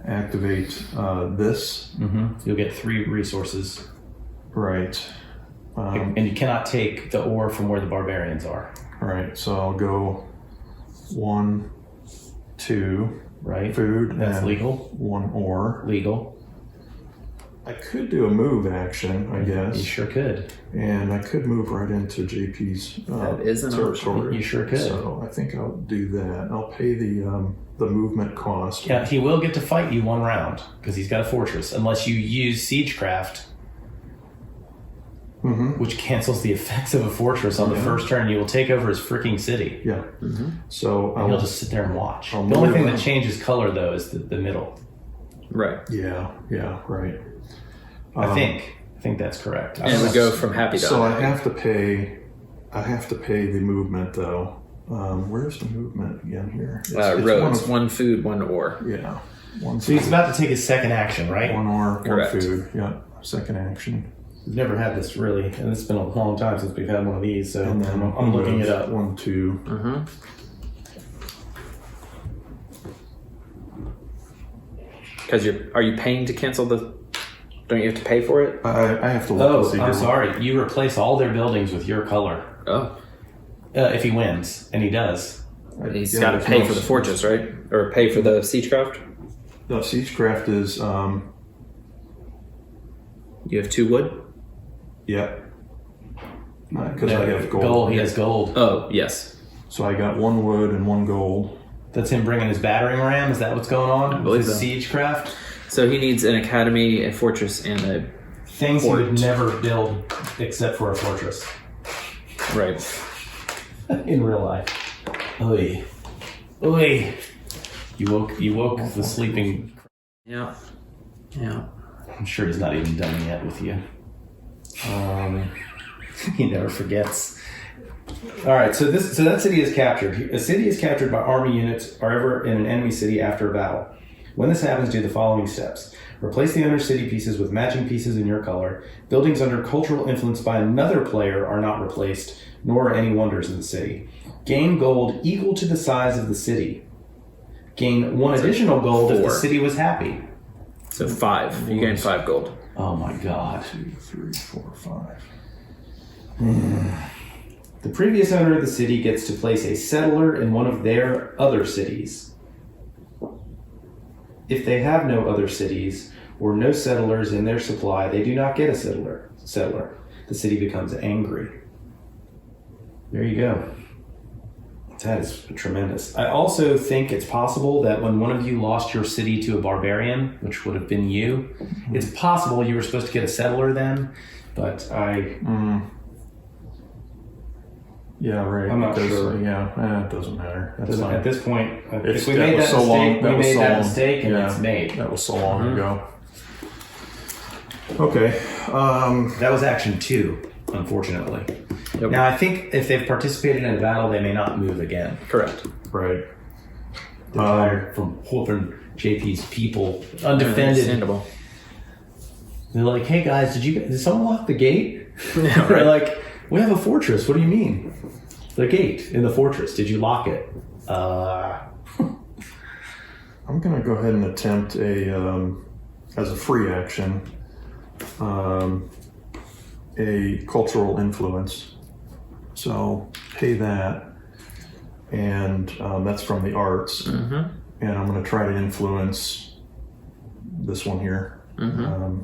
activate this. You'll get 3 resources. Right. And you cannot take the ore from where the barbarians are. Right. So I'll go 1, 2, Right? food. That's and legal. 1 ore. Legal. I could do a move action, I guess. You sure could. And I could move right into JP's That is an territory. You sure could. So I think I'll do that. I'll pay the movement cost. Yeah, he will get to fight you 1 round because he's got a fortress, unless you use siegecraft, which cancels the effects of a fortress on the first turn. You will take over his freaking city. Yeah. So And he'll just sit there and watch. I'll The only move thing around. that changes color though is the middle. Right. Yeah, right. I think that's correct. And it would go from happy to So I unhappy. have to pay the movement though. Where's the movement again here? It's Roads. one 1 food, 1 ore. of, yeah. 1 So he's food, about to take his second action, right? 1 ore, 1 Correct. food. Yeah. Second action. We've never had this really, and it's been a long time since we've had one of these. So And then I'm looking it up. 1, 2. Because are you paying to cancel the? Don't you have to pay for it? I have to look to see. I'm sorry. You replace all their buildings with your color. Oh, If he wins, and he does. he's Yeah, got to there's pay no- for the fortress, right? Or pay for the siegecraft. No, siegecraft is You have 2 wood. yeah. Because I have gold. He has gold. Oh, yes. So I got 1 wood and 1 gold. That's him bringing his battering ram. Is that what's going on? I believe his so. siegecraft. So he needs an academy, a fortress, and a Things he would Fort. never build except for a fortress right. in real life. Oy, oy. You woke the sleeping. Yeah. I'm sure he's not even done yet with you. He never forgets. All right, so that city is captured. A city is captured by army units or ever in an enemy city after a battle. When this happens, do the following steps. Replace the owner's city pieces with matching pieces in your color. Buildings under cultural influence by another player are not replaced, nor are any wonders in the city. Gain gold equal to the size of the city. Gain 1 additional gold if the 4. city was happy. So 5. You gain 5 gold. Oh my god. 2, 3, 4, 5. The previous owner of the city gets to place a settler in one of their other cities. If they have no other cities or no settlers in their supply, they do not get a settler. The city becomes angry. There you go. That is tremendous. I also think it's possible that when one of you lost your city to a barbarian, which would have been you, it's possible you were supposed to get a settler then, but Yeah, right. I'm not sure. Yeah, it doesn't matter. That's fine. at this point, It's- if we that made was that so mistake, long- that we was made so that long. mistake and Yeah. it's made. That was so long ago. Okay. That was action 2, unfortunately. Yep. Now, I think if they've participated in a battle, they may not move again. Correct. Right. They're tired from whooping JP's people undefended. Understandable. They're like, hey guys, did someone lock the gate? Yeah, They're right. like, we have a fortress. What do you mean? The gate in the fortress. Did you lock it? I'm going to go ahead and attempt as a free action, a cultural influence. So pay that, and that's from the arts. And I'm going to try to influence this one here,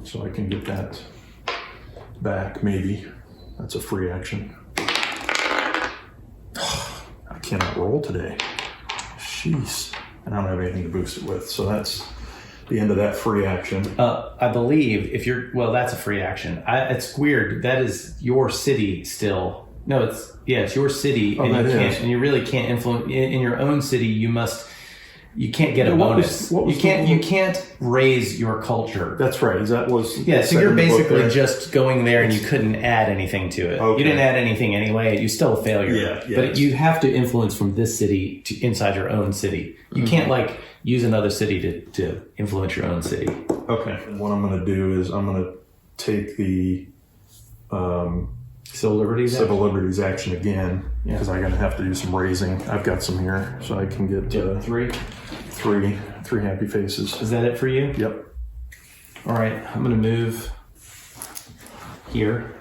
so I can get that back. Maybe that's a free action. I cannot roll today. Jeez. And I don't have anything to boost it with. So that's the end of that free action. I believe if you're, that's a free action. It's weird. That is your city still. No, it's your city, and you really can't influence in your own city. You can't get a bonus. You can't raise your culture. That's right. So you're basically just going there and you couldn't add anything to it. Okay. You didn't add anything anyway. You're still a failure. Yeah, But you have to influence from this city to inside your own city. You can't use another city to influence your own city. Okay. And what I'm going to do is I'm going to take the Civil liberties. civil liberties action again, because I'm going to have to do some raising. I've got some here, so I can get 3. three happy faces. Is that it for you? Yep. All right. I'm going to move here.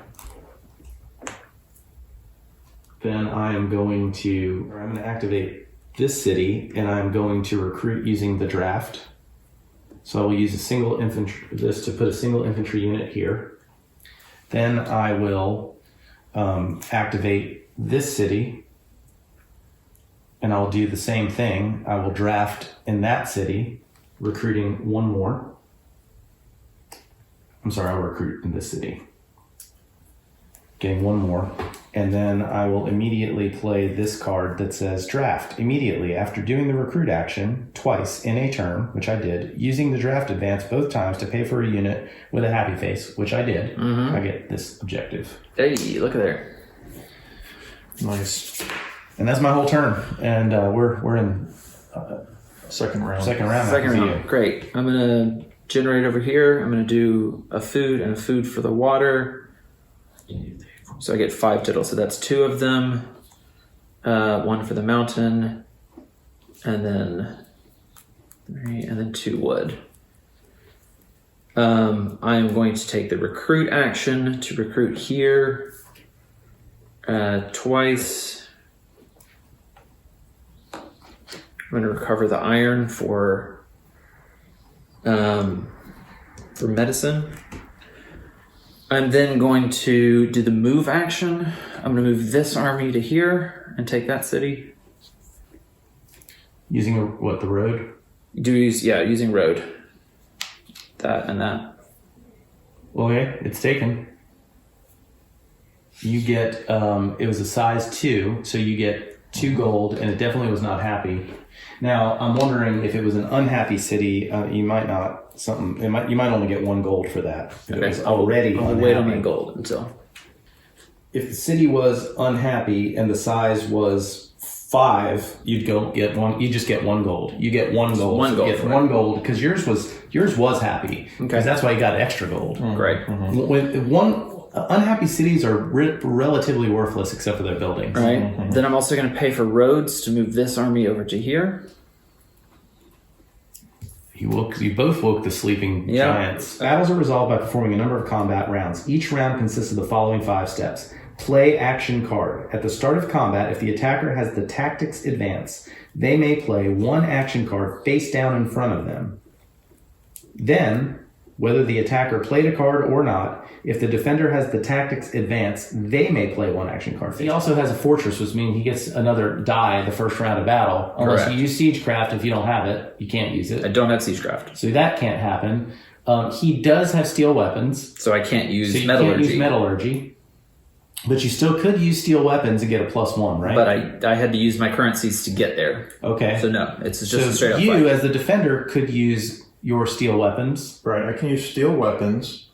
Then I'm going to activate this city, and I'm going to recruit using the draft. So I will use to put a single infantry unit here. Then I will activate this city, and I'll do the same thing. I will draft in that city, recruiting 1 more. I'm sorry, I'll recruit in this city, getting 1 more. And then I will immediately play this card that says draft immediately after doing the recruit action twice in a turn, which I did, using the draft advance both times to pay for a unit with a happy face, which I did. I get this objective. Hey, look at there. Nice. And that's my whole turn. And we're in Second round. second round. Second after round. Great. I'm going to generate over here. I'm going to do a food and a food for the water. So I get 5 total. So that's 2 of them. 1 for the mountain. And then 3, and then 2 wood. I am going to take the recruit action to recruit here twice. I'm going to recover the iron for medicine. I'm then going to do the move action. I'm going to move this army to here and take that city. Using the road? Using road. That and that. Okay, it's taken. You get, it was a size 2, so you get 2 gold, and it definitely was not happy. Now, I'm wondering if it was an unhappy city, you might only get 1 gold for that. If it was already I'll unhappy. wait on my gold until. If the city was unhappy and the size was 5, you'd go get one. You just get 1 gold. You get 1 gold. One gold, You get right. 1 gold because yours was happy. Because that's why you got extra gold. Great. When unhappy cities are relatively worthless except for their buildings. Right. Then I'm also going to pay for roads to move this army over to here. You both woke the sleeping giants. Battles are resolved by performing a number of combat rounds. Each round consists of the following 5 steps. Play action card. At the start of combat, if the attacker has the tactics advance, they may play 1 action card face down in front of them. Then, whether the attacker played a card or not, if the defender has the tactics advance, they may play 1 action card. He also has a fortress, which means he gets another die the first round of battle. Unless Correct. you use Siegecraft, if you don't have it, you can't use it. I don't have Siegecraft, So that can't happen. He does have steel weapons, so I can't use so you metallurgy. can't use metallurgy. But you still could use steel weapons and get a +1, right? But I had to use my currencies to get there. Okay. So no, it's just So a straight up you, fight. as the defender, could use your steel weapons. Right, I can use steel weapons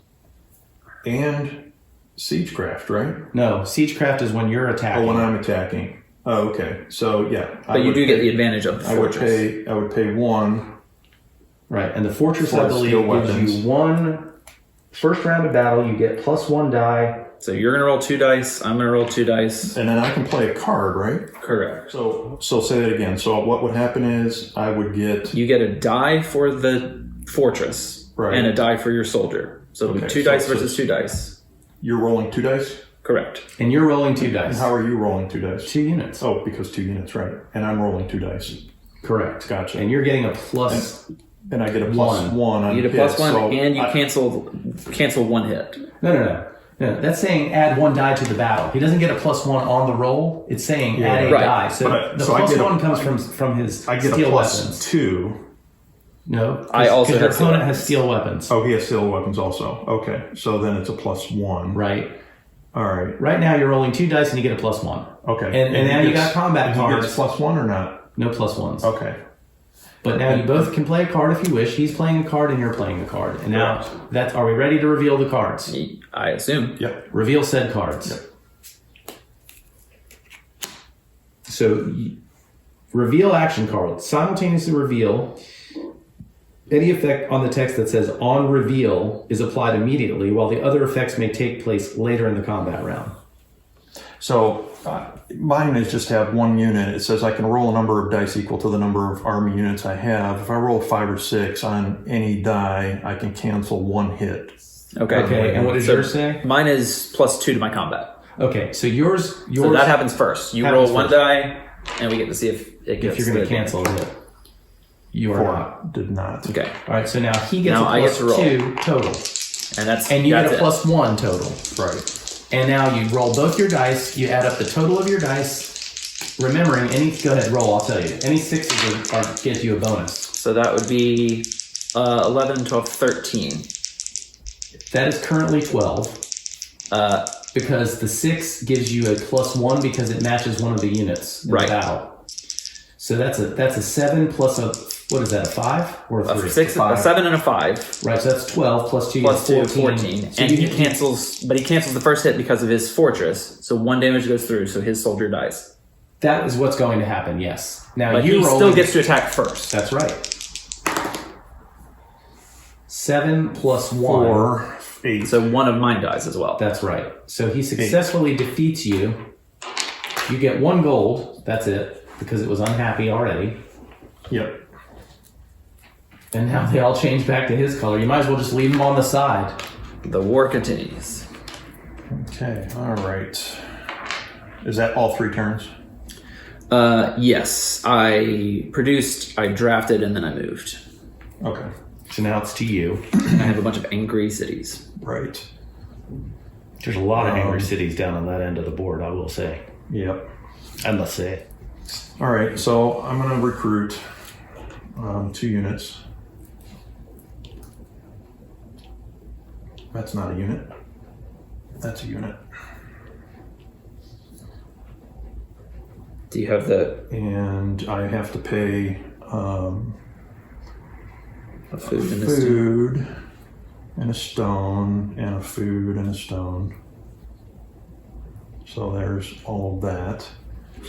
and siegecraft, right? No, Siegecraft is when you're attacking. Oh, when I'm attacking. Oh, okay. So yeah, But you do get the advantage of the I would fortress. pay 1. Right, and the fortress, For I believe, steel gives weapons. you 1 first round of battle. You get +1 die. So you're going to roll 2 dice. I'm going to roll 2 dice. And then I can play a card, right? Correct. So say that again. So what would happen is I would get You get a die for the fortress Right. and a die for your soldier. So it'll be Okay, 2 so dice it's versus 2 dice. you're rolling 2 dice. Correct. And you're rolling 2 dice. How are you rolling 2 dice? 2 units. Oh, because 2 units, right? And I'm rolling 2 dice, Correct. Gotcha. And you're getting a plus. and I get a +1 One. on You get a hits, +1 so and you I- cancel 1 hit. No. That's saying add 1 die to the battle. He doesn't get a +1 on the roll. It's saying add a Right. die. So But the so I get a- +1 comes from his I get steel a weapons. +2. No, I also your have steel opponent weapons. has steel weapons. Oh, he has steel weapons also. Okay, so then it's a +1. Right. All right. Right now you're rolling 2 dice and you get a +1. Okay. And now he you got combat he cards. gets +1 or not? No +1s. Okay. But now you both can play a card if you wish. He's playing a card and you're playing a card. And now are we ready to reveal the cards? I assume. Yep. Reveal said cards. Yep. So reveal action card. Simultaneously reveal. Any effect on the text that says on reveal is applied immediately, while the other effects may take place later in the combat round. So mine is just have 1 unit. It says I can roll a number of dice equal to the number of army units I have. If I roll 5 or 6 on any die, I can cancel 1 hit. Okay. And what does So yours say? Mine is +2 to my combat. Okay, so yours So that happens first. You happens roll 1 first. die, and we get to see if it gets if you're going to the- cancel it. You are 4 not. did not. Okay. All right, so now he gets Now I a get to roll. +2 total. And You that's get a +1 total. Right. And now you roll both your dice. You add up the total of your dice. Remembering, go ahead, roll, I'll tell you. Any 6s are get you a bonus. So that would be 11, 12, 13. That is currently 12. Because the 6 gives you a +1 because it matches one of the units in Right. the battle. So that's a 7 plus a, what is that, a 5 or a 3? A 7 and a 5. Right, so that's 12 plus 2 Plus is 2, 14. 14. So And you he get- cancels the first hit because of his fortress. So 1 damage goes through, so his soldier dies. That is what's going to happen, yes. Now But you he roll. still gets to attack first. That's right. 7 plus 1. 4, 8. So 1 of mine dies as well. That's right. So he successfully defeats you. You get 1 gold. That's it, because it was unhappy already. Yep. And now they all change back to his color. You might as well just leave them on the side. The war continues. Okay. All right. Is that all 3 turns? Yes. I produced, I drafted, and then I moved. Okay. So now it's to you. I have a bunch of angry cities. Right. There's a lot of angry cities down on that end of the board, I will say. Yep. I must say. All right. So I'm going to recruit 2 units. That's not a unit. That's a unit. Do you have the And I have to pay food in this? food and a stone and a food and a stone. So there's all of that.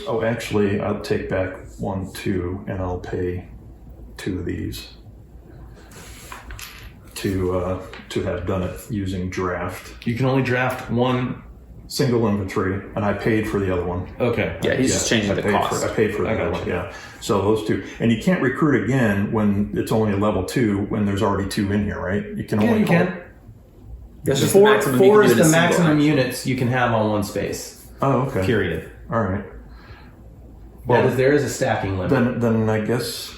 Oh, actually, I'll take back 1, 2, and I'll pay 2 of these to have done it using draft. You can only draft one. Single inventory, and I paid for the other one. Okay. Yeah, he's just changing the cost. I paid for the other one, yeah. So those 2. And you can't recruit again when it's only a level 2 when there's already 2 in here, right? You can only... You can. That's just Four, the maximum you four can is do in the a single maximum action. units you can have on one space. Oh, okay. Period. All right. Well, there is a stacking limit. Then I guess...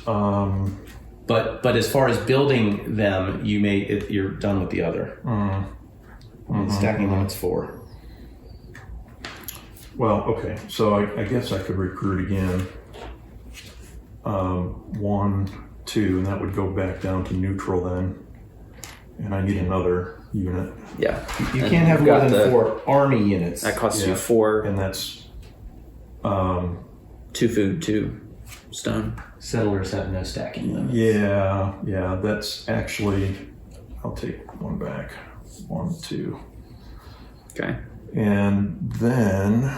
But as far as building them, you're done with the other. Stacking limit's 4. Well, okay. So I guess I could recruit again. 1, 2, and that would go back down to neutral then. And I need another unit. Yeah. You And can't have you've more got than 4 army units. That costs Yeah. you 4, And that's... 2 food, 2 stone. Settlers have no stacking limit. Yeah, that's actually... I'll take 1 back. 1, 2. Okay. And then...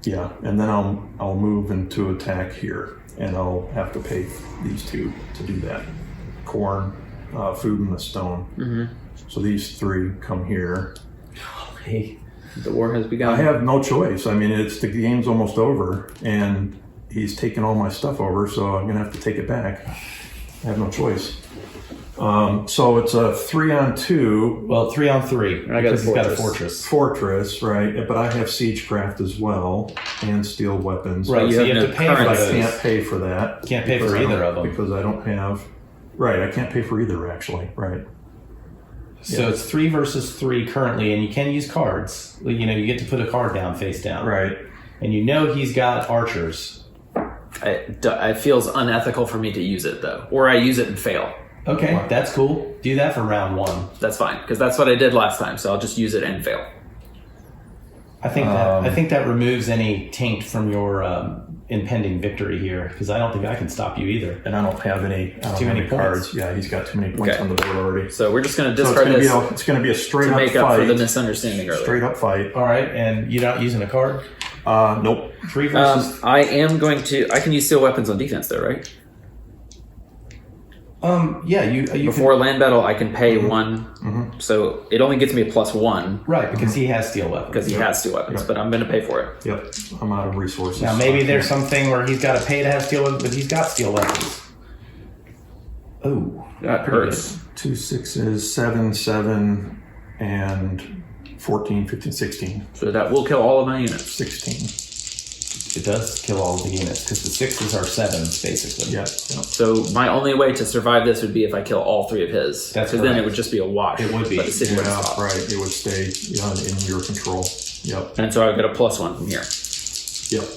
Yeah, and then I'll move into attack here. And I'll have to pay these 2 to do that. Corn, food, and the stone. Mm-hmm. So these 3 come here. Hey, The war has begun. I have no choice. I mean, the game's almost over, and he's taken all my stuff over, so I'm gonna have to take it back. I have no choice. So it's a 3-on-2 well, 3-on-3. I got a because he's got a fortress. fortress, right? But I have siegecraft as well, and steel weapons. Right, You so have you have no to pay for But I currency. those. can't pay for that. Can't pay because for I don't- either of them. because I don't have. Right, I can't pay for either actually. Right. So it's 3 versus 3 currently, and you can use cards. You get to put a card down face down. Right. And he's got archers. It feels unethical for me to use it, though. Or I use it and fail. Okay, that's cool. Do that for round 1. That's fine, because that's what I did last time, so I'll just use it and fail. I think that removes any taint from your impending victory here, because I don't think I can stop you either. And I don't have any. Too many cards. points. Yeah, he's got too many points Okay. on the board already. So we're just going to So discard this it's going to be a straight to up make fight. up for the misunderstanding earlier. Straight up fight. All right, and you're not using a card? Nope. 3 versus... I am going to... I can use steel weapons on defense, though, right? yeah, you Before land battle, I can pay 1. So it only gets me a +1 right, because he has steel weapons. because he has steel weapons, but I'm going to pay for it. Yep. I'm out of resources. Now maybe there's something where he's got to pay to have steel weapons, but he's got steel weapons. Oh, That hurts. 2 6s, 7 7, and 14, 15, 16. So that will kill all of my units. 16. it does kill all the units because the 6s are 7s basically. Yep. So my only way to survive this would be if I kill all 3 of his. That's Because then it correct. would just be a wash. It would be. But the city would Yeah, stop. right. It would stay in your control. Yep. And so I get a +1 from here. Yep.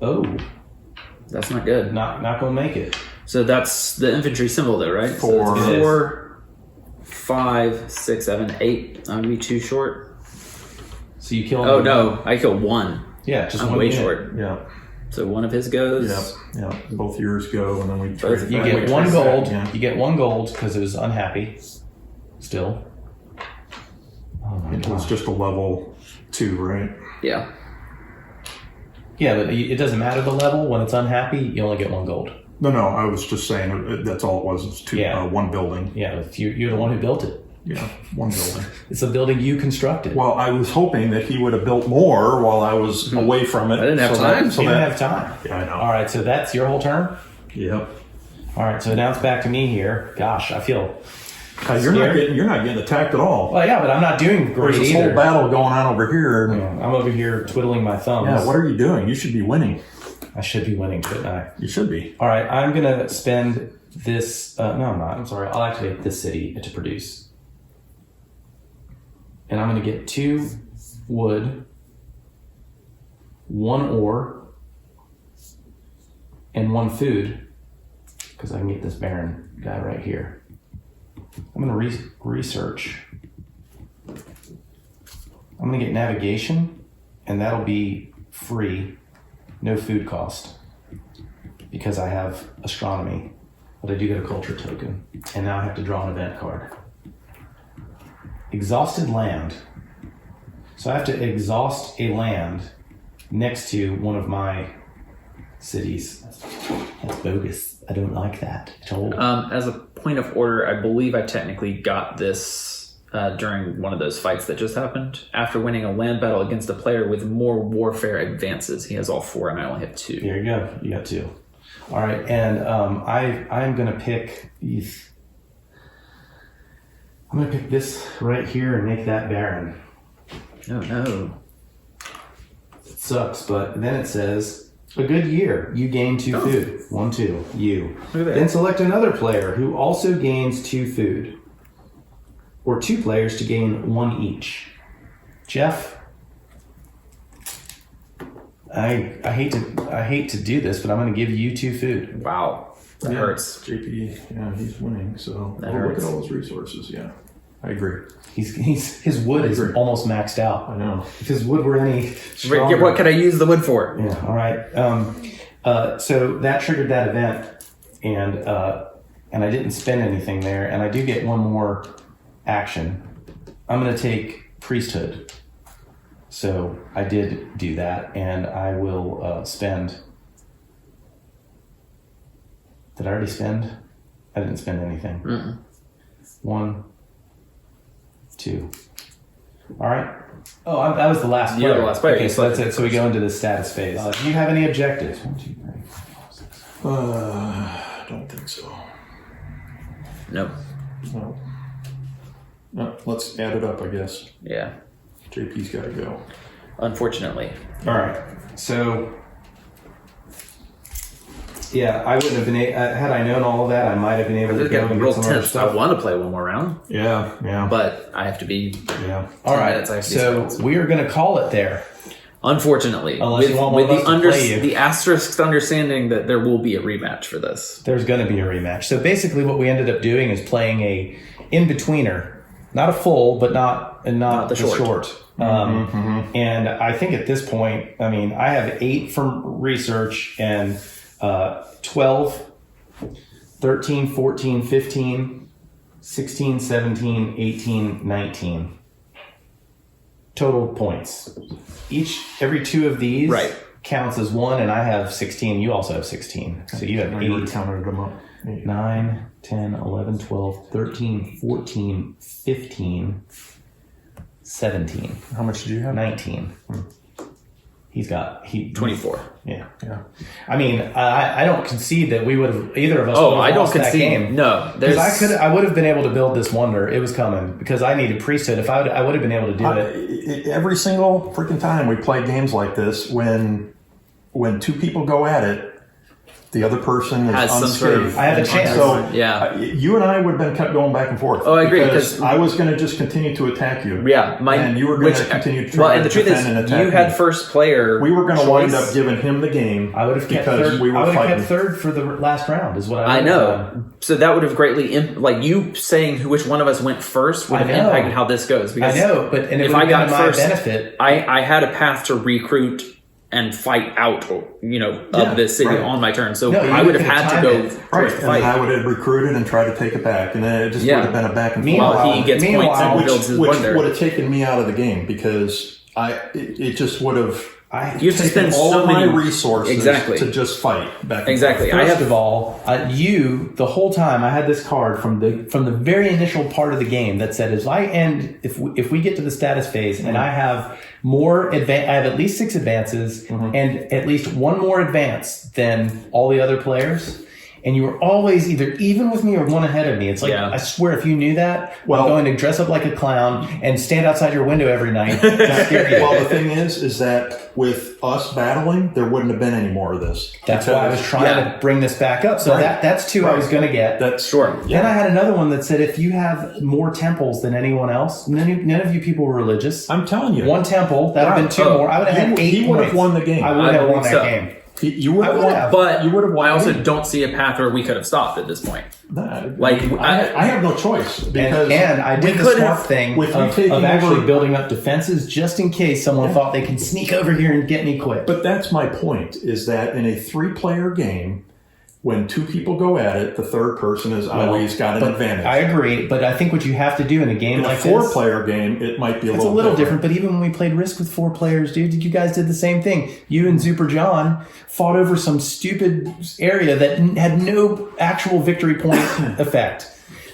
Oh, That's not good. not gonna make it. So that's the infantry symbol, though, right? Four. So It is. 4, 5, 6, 7, 8. I'm gonna be too short. So you kill. Oh no, I kill 1. Yeah, just I'm one way unit. short. Yeah. So 1 of his goes. Yep. Yeah. Both yours go, and then we trade it You You back. get Wait, 1 wait, gold. yeah. You get 1 gold because it was unhappy. Still. Oh my It was god. just a level 2, right? Yeah. Yeah, but it doesn't matter the level. When it's unhappy, you only get 1 gold. No, I was just saying that's all it was. It's 2, Yeah. 1 building. Yeah, if you're the one who built it. Yeah, 1 building. It's a building you constructed. Well, I was hoping that he would have built more while I was away from it. I didn't have so time. That, so you didn't that, have time. yeah, I know. All right, so that's your whole turn. Yep. All right, so now it's back to me here. Gosh, I feel. You're not getting attacked at all. Well, yeah, but I'm not doing great There's this either. whole battle going on over here. And, I'm over here twiddling my thumbs. yeah, what are you doing? You should be winning. I should be winning, shouldn't I? You should be. All right, I'm gonna spend this. No, I'm not. I'm sorry. I'll activate this city to produce, and I'm gonna get 2 wood, 1 ore, and 1 food, because I can get this Baron guy right here. I'm gonna research. I'm gonna get navigation, and that'll be free. No food cost because I have astronomy, but I do get a culture token, and now I have to draw an event card. Exhausted land. So I have to exhaust a land next to one of my cities. That's bogus. I don't like that at all. As a point of order, I believe I technically got this during one of those fights that just happened. After winning a land battle against a player with more warfare advances, he has all 4 and I only have 2. There you go. You got 2. All right, and I'm going to pick these. I'm going to pick this right here and make that barren. Oh, no. It sucks, but then it says, a good year. You gain 2 food. 1, 2. You. Look at that. Then select another player who also gains 2 food. Or 2 players to gain 1 each. Jeff, I hate to do this, but I'm going to give you 2 food. Wow. That hurts. JP, yeah, he's winning. So That look hurts. at all his resources. Yeah, I agree. His wood is almost maxed out. I know. If his wood were any stronger. What could I use the wood for? Yeah. All right. So that triggered that event, and I didn't spend anything there, and I do get 1 more action. I'm going to take priesthood. So I did do that, and I will spend. Did I already spend? I didn't spend anything. Mm-mm. 1, 2. All right. Oh, that was the last player. You're the last player. Okay, You so that's selected it. So we go into the status phase. Do you have any objectives? 1, 2, 3, 4, 5, 6. I don't think so. No. No. No, let's add it up, I guess. Yeah. JP's got to go. Unfortunately. All right. So, yeah, I wouldn't have been. Had I known all of that, I might have been able to This go got and real get some other tense. I stuff. want to play 1 more round, Yeah. but I have to be. Yeah. All 10 right. minutes, I have to be So spent. we are going to call it there. Unfortunately, Unless you want one of us to play you. the asterisk understanding that there will be a rematch for this. There's going to be a rematch. So basically, what we ended up doing is playing a in-betweener, not a full, but not the short. And I think at this point, I mean, I have 8 from research and 12, 13, 14, 15, 16, 17, 18, 19 total points. Every 2 of these Right. counts as 1, and I have 16. You also have 16. So you have I already 8. counted them up. 9, 10, 11, 12, 13, 14, 15, 17, How much do you have? 19. He's got 24. Yeah. Yeah. I mean, I don't concede that we would have either of us. Oh, would have I don't lost that concede. game. No, Because there's. I would have been able to build this wonder. It was coming because I needed priesthood. If I would have been able to do it. Every single freaking time we play games like this, when 2 people go at it, the other person is Has some sort of- unscathed. I have a chance. So Yeah. you and I would have been kept going back and forth. Oh, I agree, Because because- I was going to just continue to attack you. Yeah, and you were going to continue to try and to the truth defend is, and attack you had me. first player. We were going to wind choice. up giving him the game. I would have kept because third. we were I would have fighting. kept third for the last round. Is what I I would have know. done. So that would have greatly, like you saying which one of us went first would I have know. impacted how this goes. I Because know, but and it if would I have got been to my first, benefit. I had a path to recruit and fight out, Yeah, of this city right. on my turn. So No, you I would have could have had to go timed it. Right, towards the and fight. I would have recruited and tried to take it back, and then it just Yeah. would have been a back and forth. Meanwhile, While he gets points meanwhile, and builds his which wonder. would have taken me out of the game because it just would have You have to taken spend all so of my many resources Exactly. to just fight back and Exactly. forth. I First have of all, you the whole time I had this card from the very initial part of the game that said, if we get to the status phase and I have I have at least 6 advances and at least 1 more advance than all the other players. And you were always either even with me or 1 ahead of me. It's like, Yeah. I swear, if you knew that, Well- I'm going to dress up like a clown and stand outside your window every night to scare you. Well, the thing is that with us battling, there wouldn't have been any more of this. That's why I was trying Yeah. to bring this back up. So Right. that's 2 I was going to get. That's Sure. Then I had another one that said if you have more temples than anyone else, none of you people were religious. I'm telling you, 1 temple, that would have been 2 Oh, more. I would have had 8 he would have points. won the game. I would I have won believe that so. game. You would I have would won. have. But you would have won. I also the game. don't see a path where we could have stopped at this point. Like Like, I have no choice because And I we did the could smart have- thing with you of taking actually over- building up defenses just in case someone thought they could sneak over here and get me quick. But that's my point, is that in a 3-player game, when two people go at it, the third person has always got an advantage. I agree, but I think what you have to do in a game in like a this, 4-player game, it might be a it's little different. But even when we played Risk with 4 players, dude, you guys did the same thing. You and Super John fought over some stupid area that had no actual victory point effect.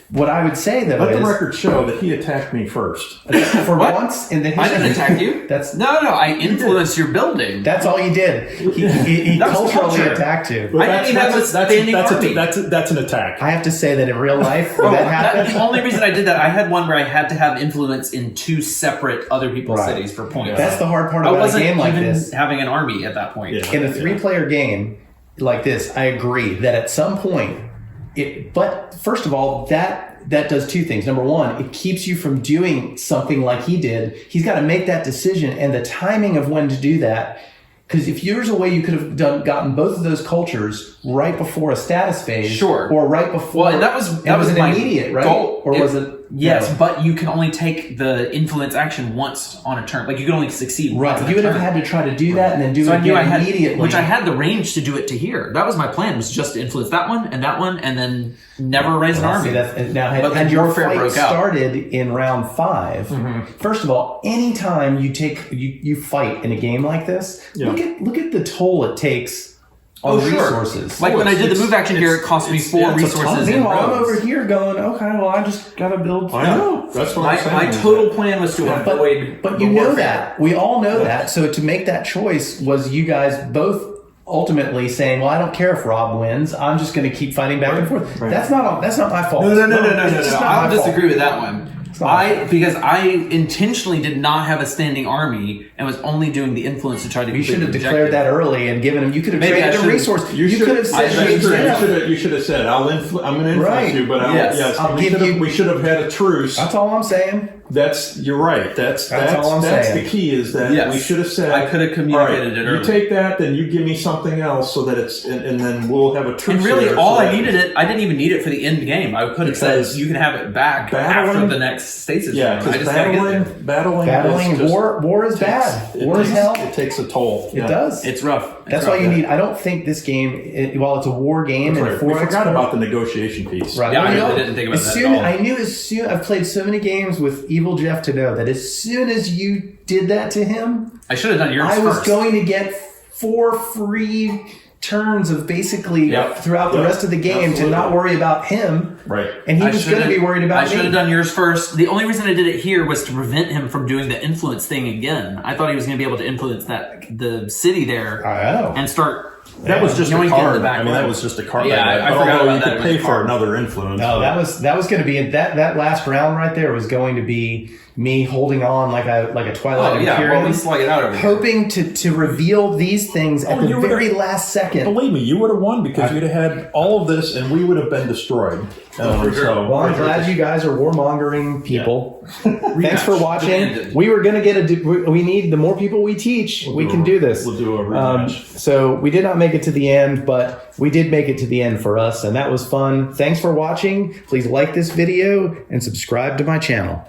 What I would say, though, Let is... the record show that he attacked me first. For once in the history... I didn't attack you. No, I influenced your building. That's all you did. He That was culturally culture. attacked you. But I didn't even have a standing army. that's an attack. I have to say that in real life, when that happened... The only reason I did that, I had one where I had to have influence in 2 separate other people's Right. cities for points. That's the hard part I about a wasn't game like even this. having an army at that point. Yeah. In a 3-player game like this, I agree that at some point, but first of all, that does 2 things. Number one, it keeps you from doing something like he did. He's got to make that decision and the timing of when to do that. Because if there's a way you could have gotten both of those cultures right before a status phase, Sure, or right before. Well, and that was an my immediate, right? goal. Or was it? Yes, No. but you can only take the influence action once on a turn. Like you can only succeed once Right. on You a would have turn. had to try to do that and then do So it I knew I again had immediately. which I had the range to do it to here. That was my plan, was just to influence that one, and then never raise an army. See, now, But then had your warfare fight broke out. started in round 5, first of all, anytime you fight in a game like this, Yeah. look at the toll it takes on resources. Like when I did the move action here, it cost me 4 it's a ton. resources. in Meanwhile, I'm rows. over here going, okay, well, I just got to build. I know. That's what I'm saying. My total plan was to avoid. But the you know warfare. that. We all know that. So to make that choice was you guys both ultimately saying, well, I don't care if Rob wins. I'm just going to keep fighting back and forth. Right. That's not my fault. No. It's just not I'll my fault. disagree with that one. Because I intentionally did not have a standing army and was only doing the influence to try to. You should have declared that early and given him. You could have Maybe I traded a should- resource. You should- could have said, You should have said, I'm going to influence Right. you, but I'll we give should have, you- we should have had a truce. That's all I'm saying. You're right. That's all I'm that's saying. the key, is that Yes. we should have said, I could have communicated all it You early. take that, then you give me something else, so that it's, and then we'll have a truce. And really, there, all so I that- needed I didn't even need it for the end game. I could have said, Because you can have it back after battling- the next stasis. Yeah, round. I because just gotta get there. battling is just- War is bad. War is hell. It takes a toll. It does. It's rough. That's why you need. I don't think this game, while it's a war game and a Right. We 4X forgot board- about the negotiation piece. Right. Yeah, I You know, really didn't think about as that soon, at all. I knew as soon. I've played so many games with Evil Jeff to know that as soon as you did that to him, I should have done yours I was first. going to get 4 free turns of basically throughout the rest of the game to not worry about him. Right. And he I was going to should've- be worried about I me. should have done yours first. The only reason I did it here was to prevent him from doing the influence thing again. I thought he was going to be able to influence the city there Oh. and start. That was just a yoinking in card. the back I mean, row. that was just a card. Yeah, I Although forgot about you that. could It was pay a for card. another influence. No, that was going to be that last round right there was going to be me holding on like a Twilight Oh yeah, Imperium, well, we slug it out over here. hoping to reveal these things at the you would've- very last second. Believe me, you would have won, because you'd have had all of this, and we would have been destroyed. Well, I'm glad you guys are warmongering people. Thanks for watching. Demanded. We were going to get we need, the more people we teach, we can do this. We'll do a rematch. So we did not make it to the end, but we did make it to the end for us, and that was fun. Thanks for watching. Please like this video and subscribe to my channel.